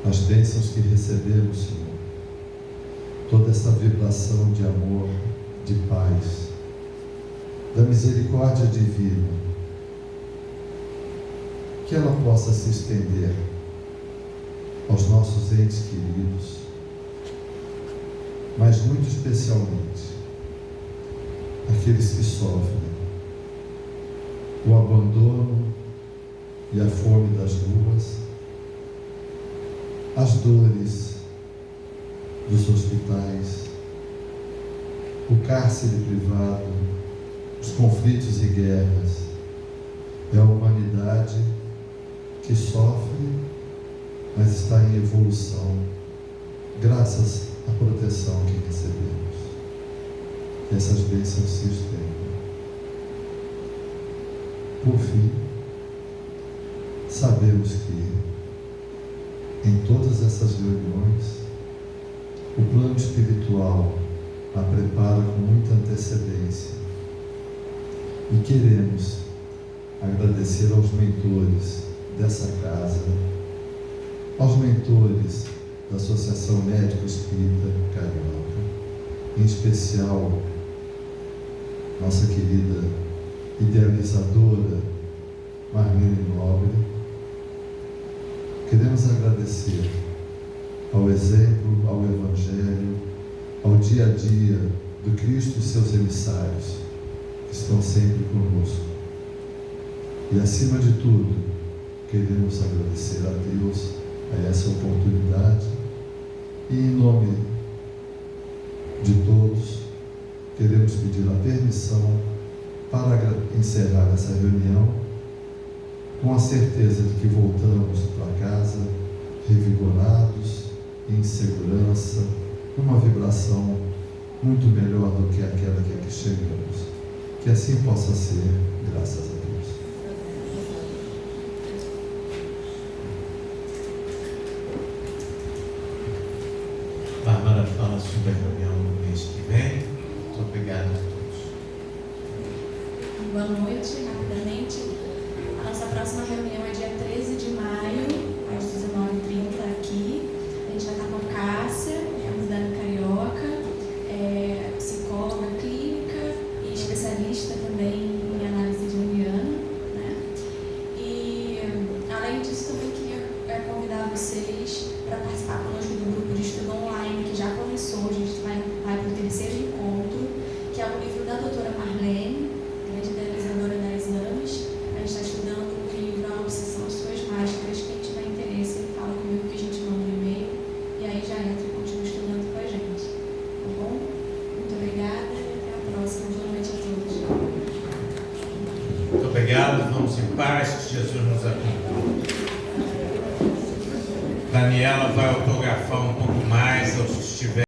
As bênçãos que recebemos, Senhor, toda essa vibração de amor, de paz, da misericórdia divina, que ela possa se estender aos nossos entes queridos, mas muito especialmente aqueles que sofrem o abandono e a fome das ruas, as dores dos hospitais, o cárcere privado, os conflitos e guerras. É a humanidade que sofre, mas está em evolução, graças à proteção que recebemos. Que essas bênçãos se estendam. Por fim, sabemos que em todas essas reuniões, o plano espiritual a prepara com muita antecedência. E queremos agradecer aos mentores dessa casa, aos mentores da Associação Médico Espírita Carioca, em especial nossa querida idealizadora Marlene Nobre. Queremos agradecer ao exemplo, ao Evangelho, ao dia a dia do Cristo e seus emissários, que estão sempre conosco. E, acima de tudo, queremos agradecer a Deus a essa oportunidade e, em nome de todos, queremos pedir a permissão para encerrar essa reunião com a certeza de que voltamos para casa revigorados, em segurança, numa vibração muito melhor do que aquela que aqui chegamos. Que assim possa ser, graças a Deus. Bárbara fala sobre a reunião no mês que vem. Muito obrigado a todos. Boa noite, rapidamente. A nossa próxima reunião é dia 13 de maio, às 19h30 aqui. A gente vai estar com a Cássia, Dani Carioca, psicóloga clínica e especialista também em análise junguiana, né? E, além disso, também queria convidar vocês para participar conosco do grupo de estudo online que já começou. A gente vai para o terceiro encontro, que é o livro da doutora Marlene, grande idealizadora da Exames. A gente está estudando o livro A Obsessão e Suas Máscaras. Quem tiver interesse, fala comigo que a gente manda um e-mail e aí já entra e continua estudando com a gente. Tá bom? Muito obrigada e até a próxima. Boa noite a todos. Muito obrigado. Vamos em paz, que Jesus nos acompanhe. Daniela vai autografar um